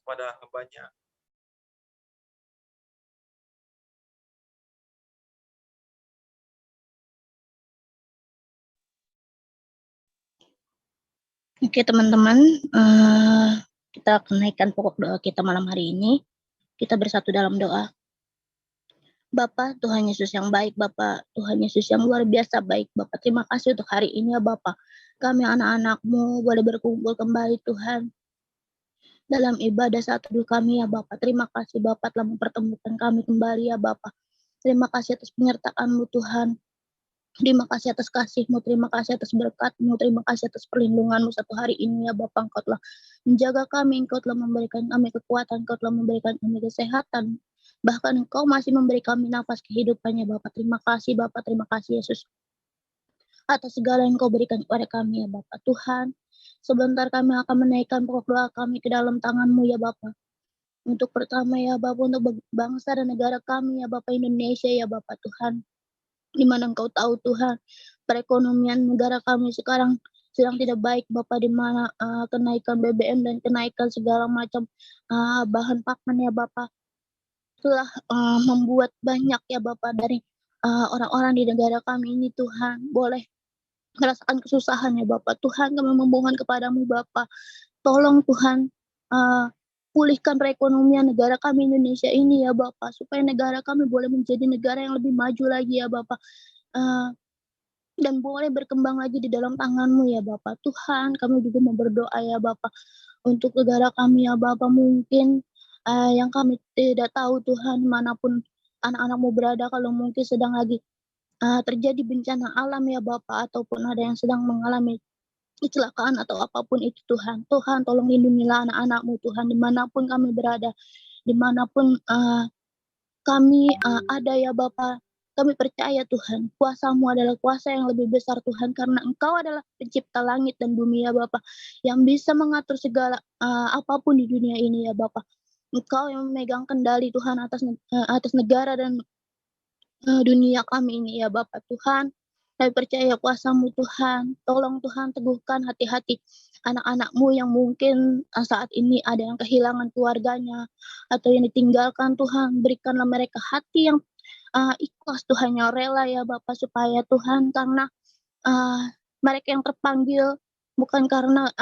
Kepada hambanya. Oke teman-teman, kita akan naikkan pokok doa kita malam hari ini. Kita bersatu dalam doa. Bapa, Tuhan Yesus yang baik, Bapa, Tuhan Yesus yang luar biasa baik, Bapa. Terima kasih untuk hari ini ya Bapa. Kami anak-anak-Mu boleh berkumpul kembali Tuhan. Dalam ibadah saat teduh kami ya Bapa. Terima kasih Bapa telah mempertemukan kami kembali ya Bapa. Terima kasih atas penyertaan-Mu Tuhan. Terima kasih atas kasih-Mu, terima kasih atas berkat-Mu, terima kasih atas perlindungan-Mu satu hari ini ya Bapa. Engkau telah menjaga kami, Engkau telah memberikan kami kekuatan, Engkau telah memberikan kami kesehatan. Bahkan Engkau masih memberi kami nafas kehidupannya Bapa. Terima kasih Bapa, terima kasih Yesus. Atas segala yang Engkau berikan kepada kami ya Bapa. Tuhan, sebentar kami akan menaikkan pokok doa kami ke dalam tangan-Mu ya Bapa. Untuk pertama ya Bapa, untuk bangsa dan negara kami ya Bapa, Indonesia ya Bapa Tuhan. Di mana Engkau tahu Tuhan, perekonomian negara kami sekarang sedang tidak baik Bapa, di mana kenaikan BBM dan kenaikan segala macam bahan pakan ya Bapa telah membuat banyak ya Bapa dari orang-orang di negara kami ini Tuhan boleh merasakan kesusahan ya Bapa. Tuhan, kami memohon kepadamu Bapa, tolong Tuhan pulihkan perekonomian negara kami Indonesia ini ya Bapa, supaya negara kami boleh menjadi negara yang lebih maju lagi ya Bapa, dan boleh berkembang lagi di dalam tangan-Mu ya Bapa. Tuhan, kami juga mau berdoa ya Bapa untuk negara kami ya Bapa. Mungkin yang kami tidak tahu Tuhan, manapun anak-anak-Mu berada, kalau mungkin sedang lagi terjadi bencana alam ya Bapa, ataupun ada yang sedang mengalami kecelakaan atau apapun itu Tuhan. Tuhan, tolong lindungilah anak-anak-Mu Tuhan, dimanapun kami berada, dimanapun kami ada ya Bapa. Kami percaya Tuhan, kuasa-Mu adalah kuasa yang lebih besar Tuhan, karena Engkau adalah pencipta langit dan bumi ya Bapa, yang bisa mengatur segala apapun di dunia ini ya Bapa. Engkau yang memegang kendali Tuhan atas negara dan dunia kami ini ya Bapa. Tuhan, Kami percaya kuasa-Mu Tuhan. Tolong Tuhan teguhkan hati-hati anak-anak-Mu yang mungkin saat ini ada yang kehilangan keluarganya atau yang ditinggalkan Tuhan. Berikanlah mereka hati yang ikhlas Tuhan, yang rela ya Bapak, supaya Tuhan, karena mereka yang terpanggil bukan karena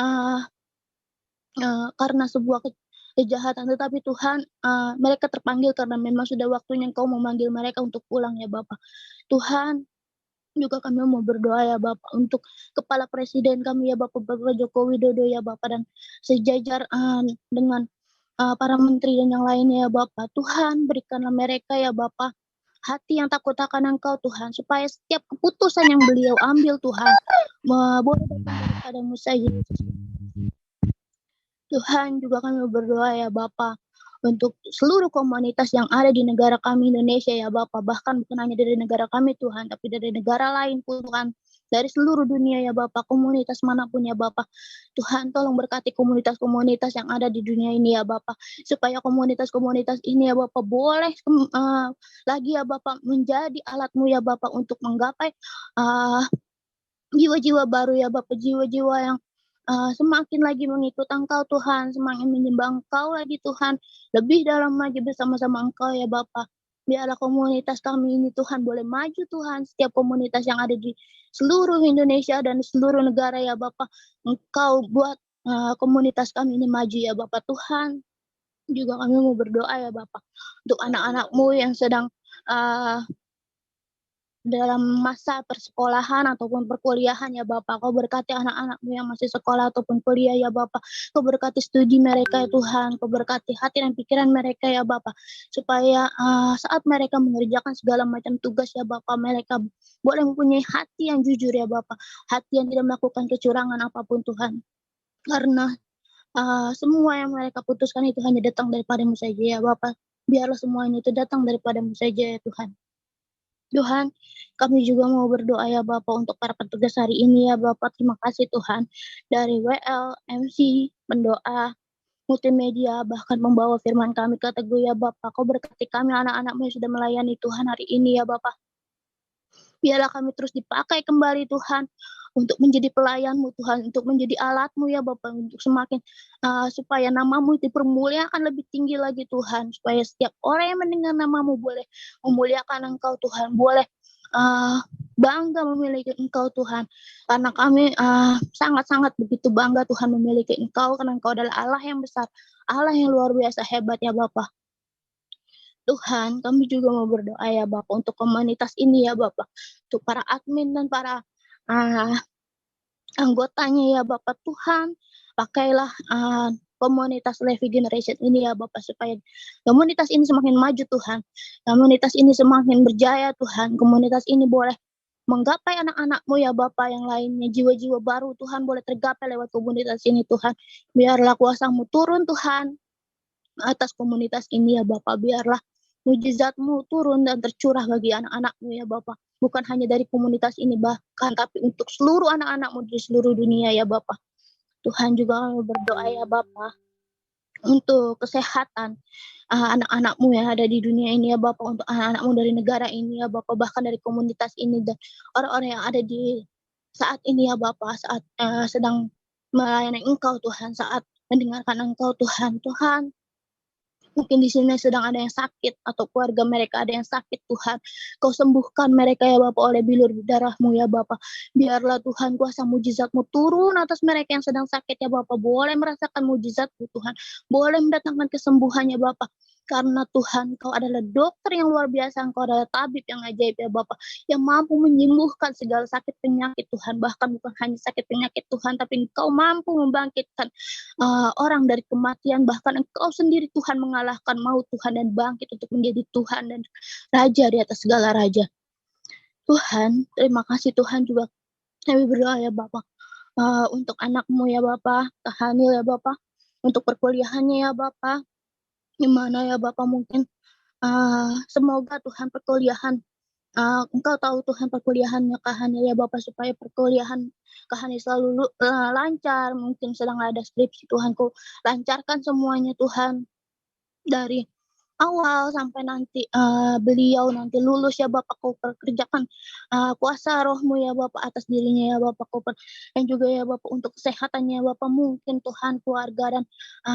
sebuah kejahatan, tetapi Tuhan, mereka terpanggil karena memang sudah waktunya Engkau memanggil mereka untuk pulang ya Bapak. Tuhan, juga kami mau berdoa ya Bapak untuk Kepala Presiden kami ya Bapak, Bapak Joko Widodo ya Bapak, dan sejajar dengan para menteri dan yang lainnya ya Bapak. Tuhan, berikanlah mereka ya Bapak hati yang takut akan Engkau Tuhan, supaya setiap keputusan yang beliau ambil Tuhan, boleh datang daripadamu saja. Tuhan, juga kami berdoa ya Bapa untuk seluruh komunitas yang ada di negara kami Indonesia ya Bapa, bahkan bukan hanya dari negara kami Tuhan, tapi dari negara lain pun Tuhan, dari seluruh dunia ya Bapa, komunitas manapun ya Bapa. Tuhan, tolong berkati komunitas-komunitas yang ada di dunia ini ya Bapa, supaya komunitas-komunitas ini ya Bapa boleh lagi ya Bapa menjadi alat-Mu ya Bapa untuk menggapai jiwa-jiwa baru ya Bapa, jiwa-jiwa yang semakin lagi mengikut Engkau Tuhan, semakin menyembah Engkau lagi Tuhan, lebih dalam lagi bersama-sama Engkau ya Bapa. Biarlah komunitas kami ini Tuhan boleh maju Tuhan, setiap komunitas yang ada di seluruh Indonesia dan seluruh negara ya Bapa. Engkau buat komunitas kami ini maju ya Bapa Tuhan. Juga kami mau berdoa ya Bapa untuk anak-anak-Mu yang sedang dalam masa persekolahan ataupun perkuliahan ya Bapak. Kau berkati anak-anak-Mu yang masih sekolah ataupun kuliah ya Bapak. Kau berkati studi mereka ya Tuhan. Kau berkati hati dan pikiran mereka ya Bapak. Supaya saat mereka mengerjakan segala macam tugas ya Bapak, mereka boleh mempunyai hati yang jujur ya Bapak. Hati yang tidak melakukan kecurangan apapun Tuhan. Karena semua yang mereka putuskan itu hanya datang daripada-Mu saja ya Bapak. Biarlah semuanya itu datang daripada-Mu saja ya Tuhan. Tuhan, kami juga mau berdoa ya Bapak untuk para petugas hari ini ya Bapak. Terima kasih Tuhan, dari WL, MC, pendoa, multimedia, bahkan membawa firman kami ke Teguh ya Bapak. Kau berkati kami anak-anak-Mu yang sudah melayani Tuhan hari ini ya Bapak. Biarlah kami terus dipakai kembali Tuhan, untuk menjadi pelayan-Mu Tuhan, untuk menjadi alat-Mu ya Bapak, untuk semakin supaya nama-Mu dipermuliakan lebih tinggi lagi Tuhan, supaya setiap orang yang mendengar nama-Mu boleh memuliakan Engkau Tuhan, boleh bangga memiliki Engkau Tuhan, karena kami sangat-sangat begitu bangga Tuhan memiliki Engkau, karena Engkau adalah Allah yang besar, Allah yang luar biasa hebat ya Bapak. Tuhan, kami juga mau berdoa ya Bapak untuk komunitas ini ya Bapak, untuk para admin dan para anggotanya ya Bapak. Tuhan, pakailah komunitas Levi Generation ini ya Bapak, supaya komunitas ini semakin maju Tuhan, komunitas ini semakin berjaya Tuhan, komunitas ini boleh menggapai anak-anak-Mu ya Bapak yang lainnya, jiwa-jiwa baru Tuhan boleh tergapai lewat komunitas ini Tuhan. Biarlah kuasa-Mu turun Tuhan atas komunitas ini ya Bapak, biarlah mujizat-Mu turun dan tercurah bagi anak-anak-Mu ya Bapak, bukan hanya dari komunitas ini bahkan, tapi untuk seluruh anak-anak-Mu di seluruh dunia ya Bapak. Tuhan, juga kami berdoa ya Bapak untuk kesehatan anak-anak-Mu yang ada di dunia ini ya Bapak, untuk anak-anak-Mu dari negara ini ya Bapak, bahkan dari komunitas ini dan orang-orang yang ada di saat ini ya Bapak, saat sedang melayani Engkau Tuhan, saat mendengarkan Engkau Tuhan. Tuhan, mungkin di sini sedang ada yang sakit atau keluarga mereka ada yang sakit Tuhan. Kau sembuhkan mereka ya Bapak oleh bilur darah-Mu ya Bapak. Biarlah Tuhan kuasa mujizat-Mu turun atas mereka yang sedang sakit ya Bapak. Boleh merasakan mujizat-Mu Tuhan. Boleh mendatangkan kesembuhan ya Bapak. Karena Tuhan, Kau adalah dokter yang luar biasa, Engkau adalah tabib yang ajaib ya Bapak, yang mampu menyembuhkan segala sakit penyakit Tuhan, bahkan bukan hanya sakit penyakit Tuhan, tapi Engkau mampu membangkitkan orang dari kematian, bahkan Engkau sendiri Tuhan mengalahkan maut Tuhan dan bangkit untuk menjadi Tuhan dan Raja di atas segala raja. Tuhan, terima kasih Tuhan, juga kami berdoa ya Bapak untuk anak-Mu ya Bapak, Tahanil ya Bapak, untuk perkuliahannya ya Bapak, gimana ya Bapak mungkin semoga Tuhan perkuliahan Engkau tahu Tuhan perkuliahannya Kahanil ya Bapak, supaya perkuliahan Kahanil selalu lancar, mungkin sedang ada skripsi Tuhan, Kau lancarkan semuanya Tuhan, dari awal sampai nanti beliau nanti lulus ya Bapak, kau kerjakan kuasa rohmu ya Bapak atas dirinya ya Bapak, dan juga ya Bapak untuk kesehatannya ya Bapak, mungkin Tuhan keluarga dan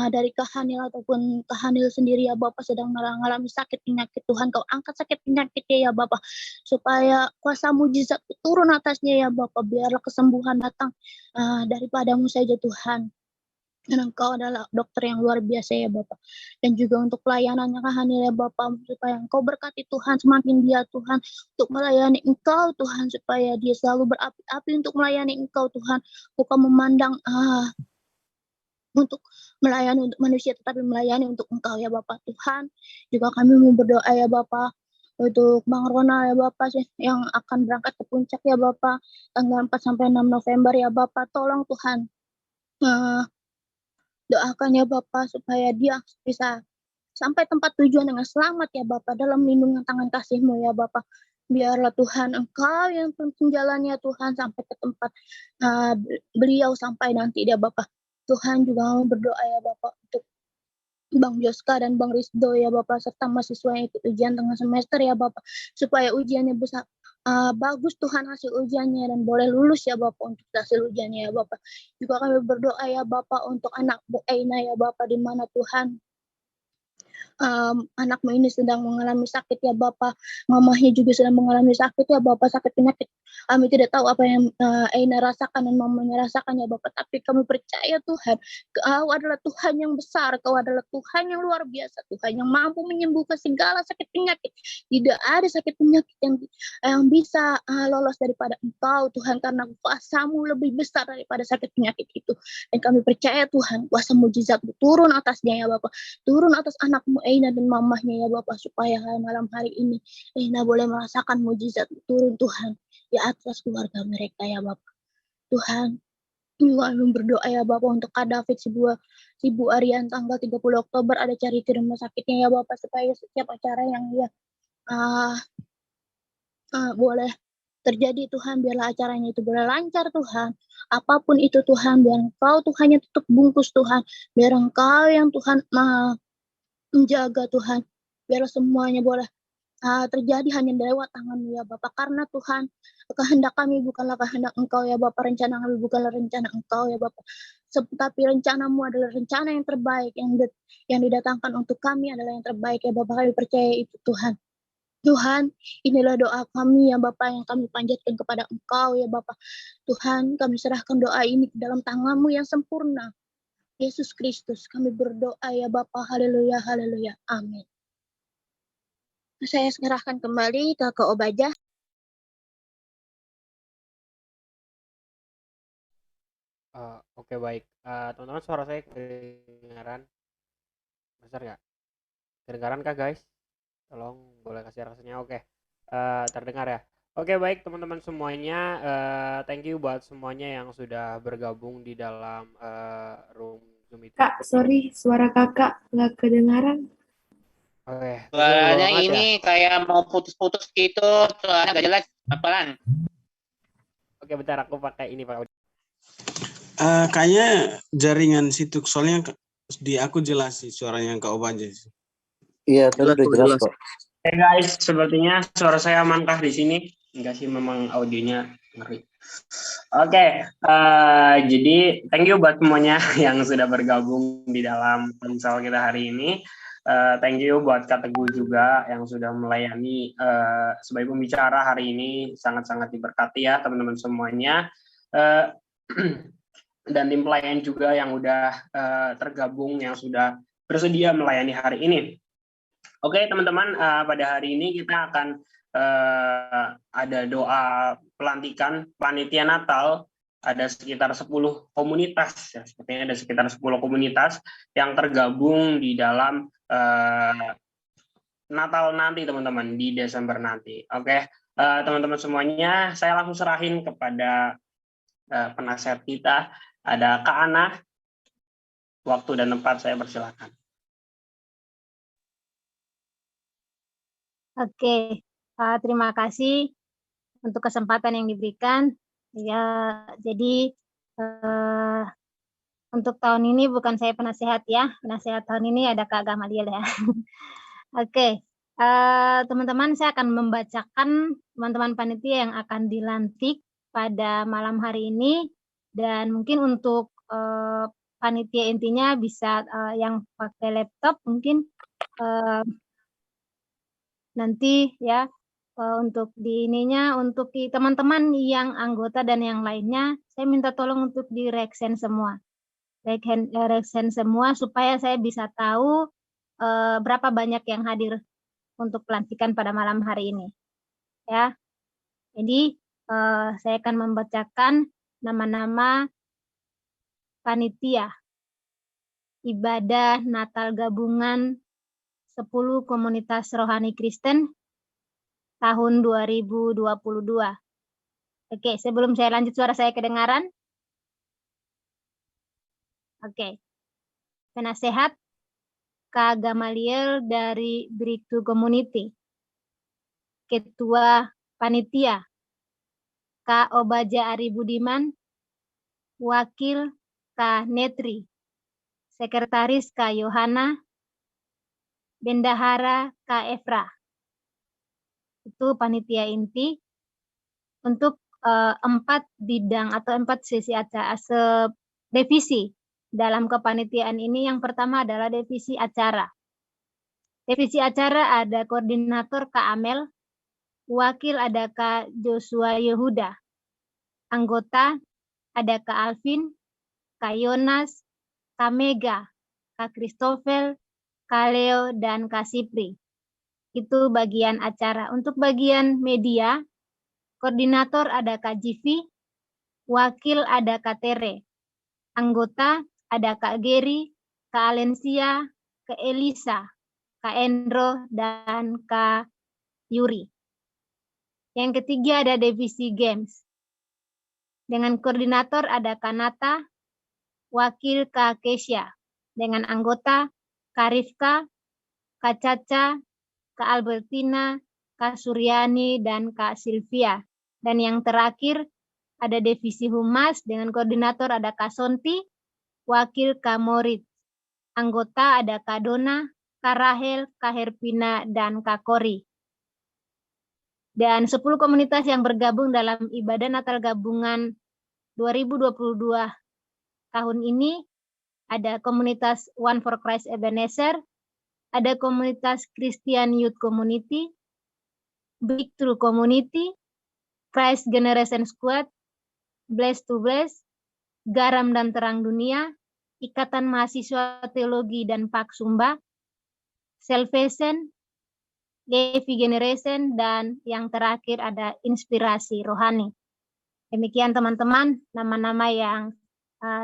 dari Kahanil ataupun Kahanil sendiri ya Bapak sedang mengalami sakit penyakit, Tuhan kau angkat sakit penyakitnya ya Bapak, supaya kuasa mujizat turun atasnya ya Bapak, biarlah kesembuhan datang daripadamu saja Tuhan. Dan Engkau adalah dokter yang luar biasa ya Bapak. Dan juga untuk pelayanannya Kahanil ya Bapak, supaya Engkau berkati Tuhan, semakin dia Tuhan untuk melayani Engkau Tuhan, supaya dia selalu berapi-api untuk melayani Engkau Tuhan, bukan memandang untuk melayani untuk manusia, tetapi melayani untuk Engkau ya Bapak Tuhan. Juga kami mau berdoa ya Bapak untuk Bang Ronald ya Bapak yang akan berangkat ke puncak ya Bapak tanggal 4 sampai 6 November ya Bapak, tolong Tuhan doakan ya Bapak supaya dia bisa sampai tempat tujuan dengan selamat ya Bapak, dalam lindungan tangan kasih-Mu ya Bapak. Biarlah Tuhan Engkau yang tuntun jalannya Tuhan sampai ke tempat beliau sampai nanti ya Bapak. Tuhan juga mau berdoa ya Bapak untuk Bang Joska dan Bang Rizdo ya Bapak, serta mahasiswa yang ikut ujian tengah semester ya Bapak, supaya ujiannya bisa bagus Tuhan hasil ujiannya dan boleh lulus ya Bapak untuk hasil ujiannya ya Bapak. Juga kami berdoa ya Bapak untuk anak Bu Eina ya Bapak, di mana Tuhan anakmu ini sedang mengalami sakit ya Bapak, mamahnya juga sedang mengalami sakit ya Bapak, sakit penyakit. Kami tidak tahu apa yang Eina rasakan dan mamanya rasakan ya Bapak, tapi kami percaya Tuhan, Kau adalah Tuhan yang besar, Kau adalah Tuhan yang luar biasa, Tuhan yang mampu menyembuhkan segala sakit penyakit. Tidak ada sakit penyakit yang bisa lolos daripada Engkau Tuhan, karena kuasa-Mu lebih besar daripada sakit penyakit itu. Dan kami percaya Tuhan, kuasa mujizat turun atasnya ya Bapak, turun atas anakmu Eina dan mamahnya ya Bapak, supaya malam hari ini Eina boleh merasakan mujizat turun Tuhan di atas keluarga mereka ya Bapak. Tuhan, juga kami berdoa ya Bapak untuk Kak David, si Bu Arian tanggal 30 Oktober ada charity rumah sakitnya ya Bapak, supaya setiap acara yang dia boleh terjadi Tuhan, biarlah acaranya itu boleh lancar Tuhan. Apapun itu Tuhan, biar Engkau Tuhan yang tutup bungkus Tuhan, biar Engkau yang Tuhan menjaga Tuhan, biarlah semuanya boleh terjadi hanya lewat tangan-Mu ya Bapak, karena Tuhan kehendak kami bukanlah kehendak Engkau ya Bapak, rencana kami bukanlah rencana Engkau ya Bapak, tapi rencana-Mu adalah rencana yang terbaik, yang didatangkan untuk kami adalah yang terbaik ya Bapak, kami percaya itu Tuhan. Tuhan, inilah doa kami ya Bapak, yang kami panjatkan kepada Engkau ya Bapak. Tuhan, kami serahkan doa ini ke dalam tangan-Mu yang sempurna, Yesus Kristus. Kami berdoa ya Bapa, haleluya, haleluya, amin. Saya serahkan kembali ke Kak Obaja. Oke, baik. Teman-teman, suara saya kedengaran? Besar nggak? Kedengaran kah guys? Tolong boleh kasih rasanya. Oke, terdengar ya? Oke, baik teman-teman semuanya. Thank you buat semuanya yang sudah bergabung di dalam room Zoom itu. Kak, sorry, suara kakak nggak kedengaran. Oke, Suaranya ini kayak mau putus-putus gitu, suaranya nggak jelas, pelan. Oke, bentar aku pakai ini Pak. Kayaknya jaringan situ, soalnya di aku jelas sih suaranya Kak Obaja. Iya, tadi udah jelas kok. Oke guys, sepertinya suara saya amankah di sini? Enggak sih, memang audionya ngeri. Oke, jadi thank you buat semuanya yang sudah bergabung di dalam ponsel kita hari ini. Thank you buat Kak Teguh juga yang sudah melayani sebagai pembicara hari ini, sangat-sangat diberkati ya teman-teman semuanya. Dan tim pelayan juga yang udah tergabung, yang sudah bersedia melayani hari ini. Oke teman-teman, pada hari ini kita akan ada doa pelantikan panitia Natal. Ada sekitar 10 komunitas, ya, sepertinya ada sekitar 10 komunitas yang tergabung di dalam Natal nanti teman-teman, di Desember nanti. Oke, teman-teman semuanya, saya langsung serahin kepada penasihat kita. Ada Kak Ana, waktu dan tempat saya persilakan. Oke, terima kasih untuk kesempatan yang diberikan. Ya, jadi untuk tahun ini bukan saya penasehat ya, penasehat tahun ini ada Kak Gamaliel ya. Oke, teman-teman, saya akan membacakan teman-teman panitia yang akan dilantik pada malam hari ini, dan mungkin untuk panitia intinya bisa yang pakai laptop mungkin nanti ya untuk di ininya, untuk teman-teman yang anggota dan yang lainnya, saya minta tolong untuk di reaction semua, reaction semua supaya saya bisa tahu berapa banyak yang hadir untuk pelantikan pada malam hari ini, ya. Jadi saya akan membacakan nama-nama panitia ibadah Natal gabungan 10 komunitas rohani Kristen tahun 2022. Oke, sebelum saya lanjut, suara saya kedengaran? Oke. Penasehat Kak Gamaliel dari Breakthrough Community. Ketua Panitia Kak Obaja Ari Budiman. Wakil Kak Netri. Sekretaris Kak Yohana. Bendahara Kak Efra. Itu panitia inti. Untuk 4 bidang atau 4 sesi acara divisi dalam kepanitiaan ini. Yang pertama adalah divisi acara. Divisi acara ada koordinator Kak Amel, wakil ada Kak Joshua Yehuda, anggota ada Kak Alvin, Kak Yonas, Kak Mega, Kak Christopher, Kak Leo, dan Kak Sipri. Itu bagian acara. Untuk bagian media, koordinator ada Kak Jivi, wakil ada Kak Tere, anggota ada Kak Geri, Kak Alensia, Kak Elisa, Kak Endro, dan Kak Yuri. Yang ketiga ada divisi games. Dengan koordinator ada Kak Nata, wakil Kak Kesya, dengan anggota Kak Rifka, Kak Caca, Kak Albertina, Kak Suryani, dan Kak Sylvia. Dan yang terakhir ada divisi humas dengan koordinator ada Kak Sonti, wakil Kak Morit, anggota ada Kak Dona, Kak Rahel, Kak Herpina, dan Kak Kori. Dan 10 komunitas yang bergabung dalam ibadah Natal gabungan 2022 tahun ini ada komunitas One for Christ Ebenezer, ada komunitas Christian Youth Community, Breakthrough Community, Christ Generation Squad, Bless to Bless, Garam dan Terang Dunia, Ikatan Mahasiswa Teologi dan Pak Sumba, Salvation, Levi Generation, dan yang terakhir ada Inspirasi Rohani. Demikian teman-teman nama-nama yang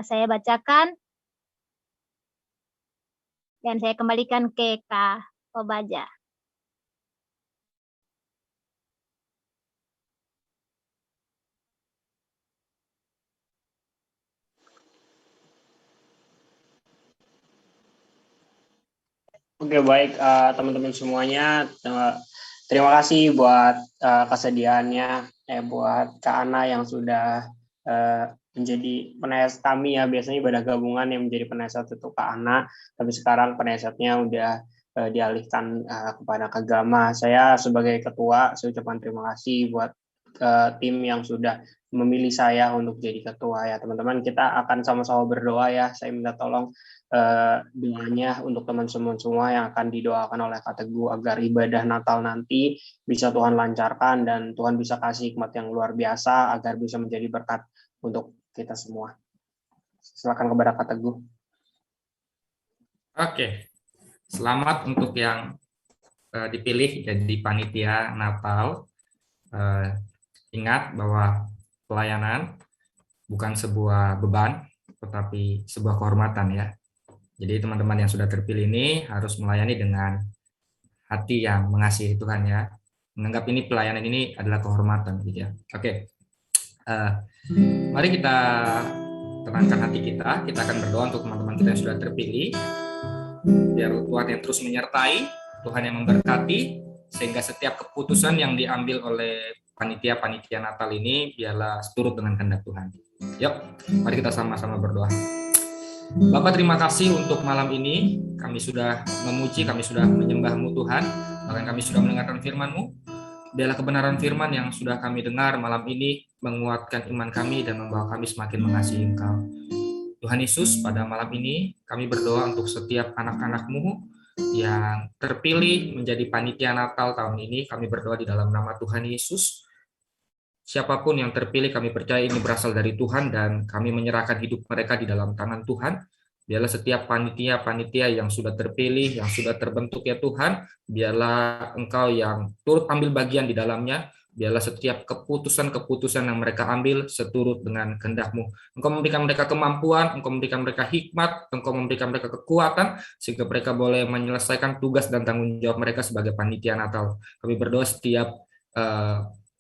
saya bacakan. Dan saya kembalikan ke Kak Obaja. Oke, baik teman-teman semuanya. Terima kasih buat kesediaannya, buat Kak Ana yang sudah menjadi penasihat kami ya. Biasanya ibadah gabungan yang menjadi penasihat itu Kak Ana, tapi sekarang penasihatnya udah dialihkan kepada Kak Gama. Saya sebagai ketua, saya ucapkan terima kasih buat tim yang sudah memilih saya untuk jadi ketua ya teman-teman. Kita akan sama-sama berdoa ya. Saya minta tolong doanya untuk teman-teman semua yang akan didoakan oleh Kak Teguh agar ibadah Natal nanti bisa Tuhan lancarkan dan Tuhan bisa kasih hikmat yang luar biasa agar bisa menjadi berkat untuk kita semua. Silakan kepada Kak Teguh. Oke, selamat untuk yang dipilih jadi panitia Natal. Ingat bahwa pelayanan bukan sebuah beban, tetapi sebuah kehormatan ya. Jadi teman-teman yang sudah terpilih ini harus melayani dengan hati yang mengasihi Tuhan ya. Menganggap ini pelayanan ini adalah kehormatan gitu ya. Oke, mari kita tenangkan hati kita. Kita akan berdoa untuk teman-teman kita yang sudah terpilih. Biar Tuhan yang terus menyertai, Tuhan yang memberkati, sehingga setiap keputusan yang diambil oleh panitia-panitia Natal ini biarlah seturut dengan kehendak Tuhan. Yuk, mari kita sama-sama berdoa. Bapak, terima kasih untuk malam ini. Kami sudah memuji, kami sudah menyembah-Mu Tuhan, bahkan kami sudah mendengarkan firman-Mu. Biarlah kebenaran firman yang sudah kami dengar malam ini menguatkan iman kami dan membawa kami semakin mengasihi Engkau. Tuhan Yesus, pada malam ini kami berdoa untuk setiap anak-anak-Mu yang terpilih menjadi panitia Natal tahun ini. Kami berdoa di dalam nama Tuhan Yesus. Siapapun yang terpilih, kami percaya ini berasal dari Tuhan dan kami menyerahkan hidup mereka di dalam tangan Tuhan. Biarlah setiap panitia-panitia yang sudah terpilih, yang sudah terbentuk ya Tuhan, biarlah Engkau yang turut ambil bagian di dalamnya. Biarlah setiap keputusan-keputusan yang mereka ambil seturut dengan kehendak-Mu. Engkau memberikan mereka kemampuan, Engkau memberikan mereka hikmat, Engkau memberikan mereka kekuatan, sehingga mereka boleh menyelesaikan tugas dan tanggung jawab mereka sebagai panitia Natal. Kami berdoa setiap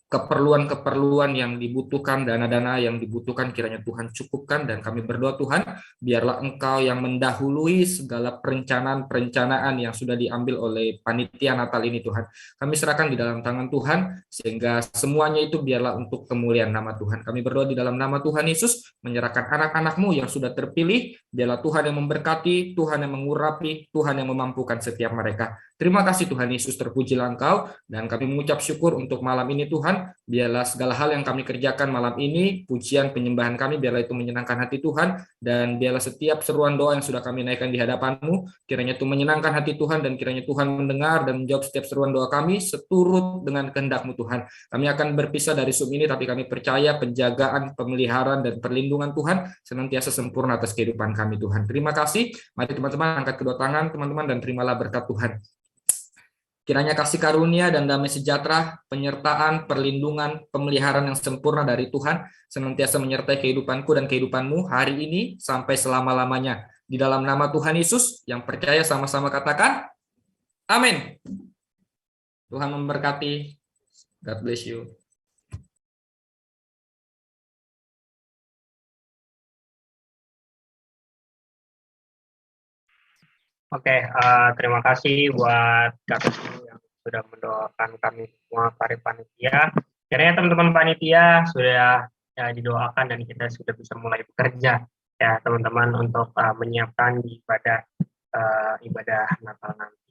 keperluan-keperluan yang dibutuhkan, dana-dana yang dibutuhkan, kiranya Tuhan cukupkan, dan kami berdoa Tuhan, biarlah Engkau yang mendahului segala perencanaan-perencanaan yang sudah diambil oleh panitia Natal ini Tuhan. Kami serahkan di dalam tangan Tuhan, sehingga semuanya itu biarlah untuk kemuliaan nama Tuhan. Kami berdoa di dalam nama Tuhan Yesus, menyerahkan anak-anak-Mu yang sudah terpilih, biarlah Tuhan yang memberkati, Tuhan yang mengurapi, Tuhan yang memampukan setiap mereka. Terima kasih Tuhan Yesus, terpujilah Engkau, dan kami mengucap syukur untuk malam ini Tuhan. Biarlah segala hal yang kami kerjakan malam ini, pujian penyembahan kami, biarlah itu menyenangkan hati Tuhan, dan biarlah setiap seruan doa yang sudah kami naikkan di hadapan-Mu, kiranya itu menyenangkan hati Tuhan, dan kiranya Tuhan mendengar dan menjawab setiap seruan doa kami seturut dengan kehendak-Mu Tuhan. Kami akan berpisah dari Zoom ini, tapi kami percaya penjagaan, pemeliharaan, dan perlindungan Tuhan senantiasa sempurna atas kehidupan kami Tuhan. Terima kasih. Mari teman-teman angkat kedua tangan teman-teman dan terimalah berkat Tuhan. Kiranya kasih karunia dan damai sejahtera, penyertaan, perlindungan, pemeliharaan yang sempurna dari Tuhan senantiasa menyertai kehidupanku dan kehidupanmu hari ini sampai selama-lamanya. Di dalam nama Tuhan Yesus, yang percaya sama-sama katakan, amin. Tuhan memberkati. God bless you. Oke, terima kasih buat Kak Teguh yang sudah mendoakan kami semua para panitia. Kiranya teman-teman panitia sudah didoakan dan kita sudah bisa mulai bekerja ya teman-teman untuk menyiapkan ibadah Natal nanti.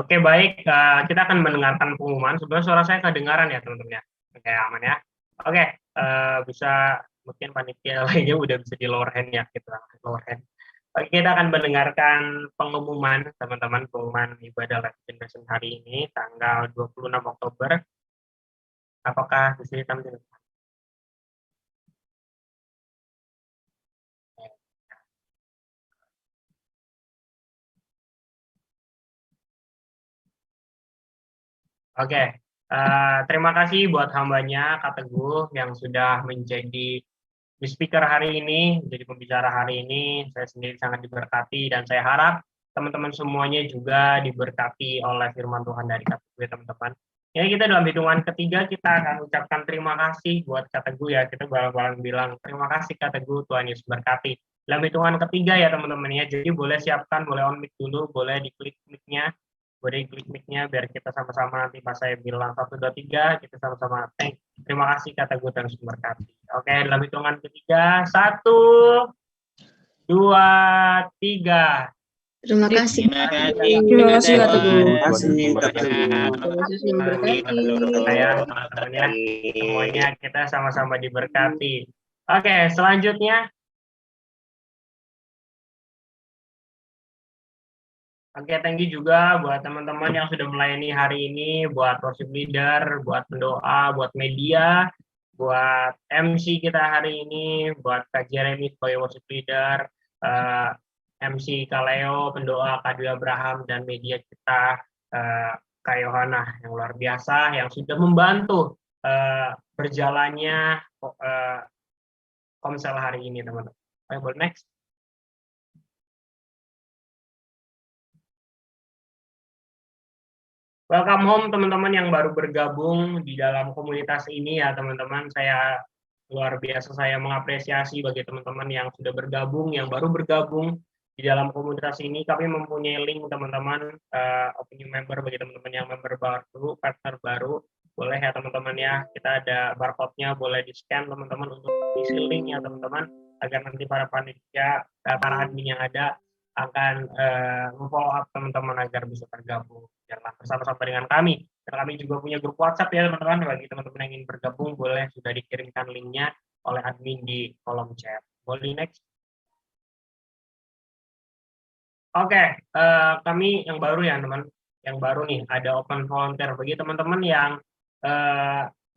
Oke, baik, kita akan mendengarkan pengumuman. Sebenarnya suara saya kedengaran ya teman-teman ya. Oke, aman ya. Oke, bisa mungkin panitia lainnya udah bisa di lower hand ya, gitu lower hand. Oke, kita akan mendengarkan pengumuman teman-teman, pengumuman ibadah Life Generation hari ini tanggal 26 Oktober. Apakah bisa ditampilkan? Oke, terima kasih buat hambanya Kak Teguh yang sudah menjadi speaker hari ini, jadi pembicara hari ini. Saya sendiri sangat diberkati dan saya harap teman-teman semuanya juga diberkati oleh firman Tuhan dari Kak Teguh ya teman-teman. Ini kita dalam hitungan ketiga kita akan ucapkan terima kasih buat Kak Teguh ya. Kita bareng-bareng bilang terima kasih Kak Teguh, Tuhan Yesus berkati. Dalam hitungan ketiga ya teman-teman ya. Jadi boleh siapkan, boleh on mic dulu, boleh diklik mic-nya. Boleh klik mic-nya biar kita sama-sama nanti pas saya bilang 1, 2, 3 kita sama-sama terima kasih kata gue dan berkati. Oke, dalam hitungan ketiga 1, 2, 3. Terima kasih. Terima kasih kata gue. Saya teman-teman ya, semuanya kita sama-sama diberkati. Oke, selanjutnya. Oke, thank you juga buat teman-teman yang sudah melayani hari ini, buat worship leader, buat pendoa, buat media, buat MC kita hari ini, buat Kak Jeremy sebagai worship leader, MC Kaleo, pendoa Kak Dwi Abraham, dan media kita Kak Yohana yang luar biasa, yang sudah membantu berjalannya Komsel hari ini, teman-teman. Oke, boleh next. Welcome home teman-teman yang baru bergabung di dalam komunitas ini ya teman-teman. Saya luar biasa, saya mengapresiasi bagi teman-teman yang sudah bergabung, yang baru bergabung di dalam komunitas ini. Kami mempunyai link teman-teman, opening member bagi teman-teman yang member baru, partner baru. Boleh ya teman-teman ya, kita ada barcode-nya, boleh di-scan teman-teman untuk isi link ya teman-teman. agar nanti para panitia, para admin yang ada akan follow up teman-teman agar bisa tergabung bersama-sama dengan kami. Dan kami juga punya grup WhatsApp ya teman-teman. Bagi teman-teman yang ingin bergabung boleh sudah dikirimkan linknya oleh admin di kolom chat. Boleh next. Oke, kami yang baru ya teman, yang baru nih ada open volunteer bagi teman-teman yang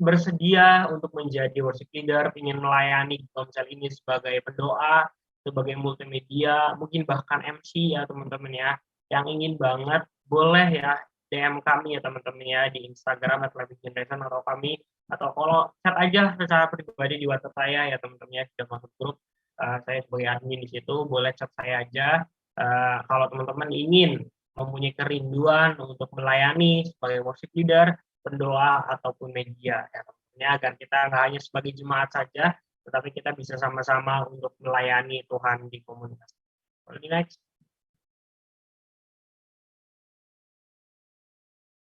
bersedia untuk menjadi worship leader, ingin melayani Komsel ini sebagai pendoa, sebagai multimedia, mungkin bahkan MC ya teman-teman ya, yang ingin banget boleh ya DM kami ya teman-teman ya di Instagram @livinggeneration atau kami, atau kalau chat aja secara pribadi di WhatsApp saya ya teman-teman ya, sudah masuk grup, saya sebagai admin di situ, boleh chat saya aja. Kalau teman-teman ingin mempunyai kerinduan untuk melayani sebagai worship leader, pendoa ataupun media ya, agar kita nggak hanya sebagai jemaat saja, tetapi kita bisa sama-sama untuk melayani Tuhan di komunitas. Next.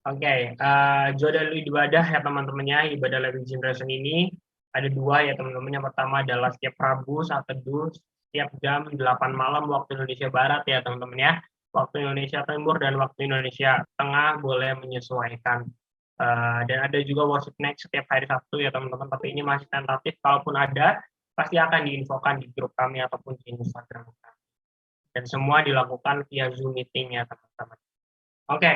Oke, jadwal ibadah ya teman-temannya, ibadah Living Generation ini ada dua ya teman-teman. Yang pertama adalah setiap Rabu saat teduh setiap jam 8 malam waktu Indonesia Barat ya teman-teman ya. Waktu Indonesia Timur dan waktu Indonesia Tengah boleh menyesuaikan. Dan ada juga worship next setiap hari Sabtu ya teman-teman, tapi ini masih tentatif. Kalaupun ada, pasti akan diinfokan di grup kami ataupun di Instagram kami. Dan semua dilakukan via Zoom meeting ya teman-teman. Oke,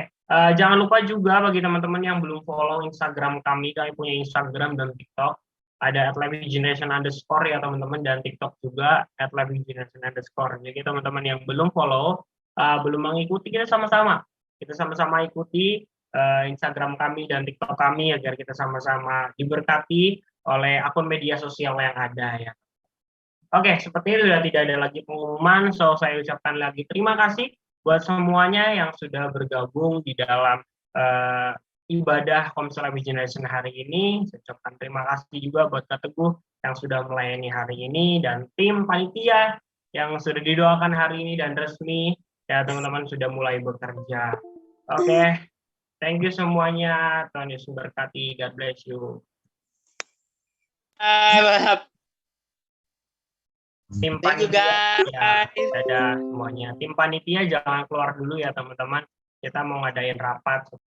jangan lupa juga bagi teman-teman yang belum follow Instagram kami punya Instagram dan TikTok. Ada @livinggeneration_ ya teman-teman, dan TikTok juga @livinggeneration_. Jadi teman-teman yang belum follow, belum mengikuti, kita sama-sama ikuti Instagram kami dan TikTok kami agar kita sama-sama diberkati oleh akun media sosial yang ada ya. Oke, seperti itu sudah tidak ada lagi pengumuman, so saya ucapkan lagi terima kasih buat semuanya yang sudah bergabung di dalam ibadah Komsel Living Generation hari ini. Saya ucapkan terima kasih juga buat Kak Teguh yang sudah melayani hari ini, dan tim panitia yang sudah didoakan hari ini dan resmi ya teman-teman sudah mulai bekerja. Oke, thank you semuanya. Tuhan Yesus berkati. God bless you. Tim panitia ya, dadah semuanya. Tim panitia jangan keluar dulu ya teman-teman. Kita mau ngadain rapat.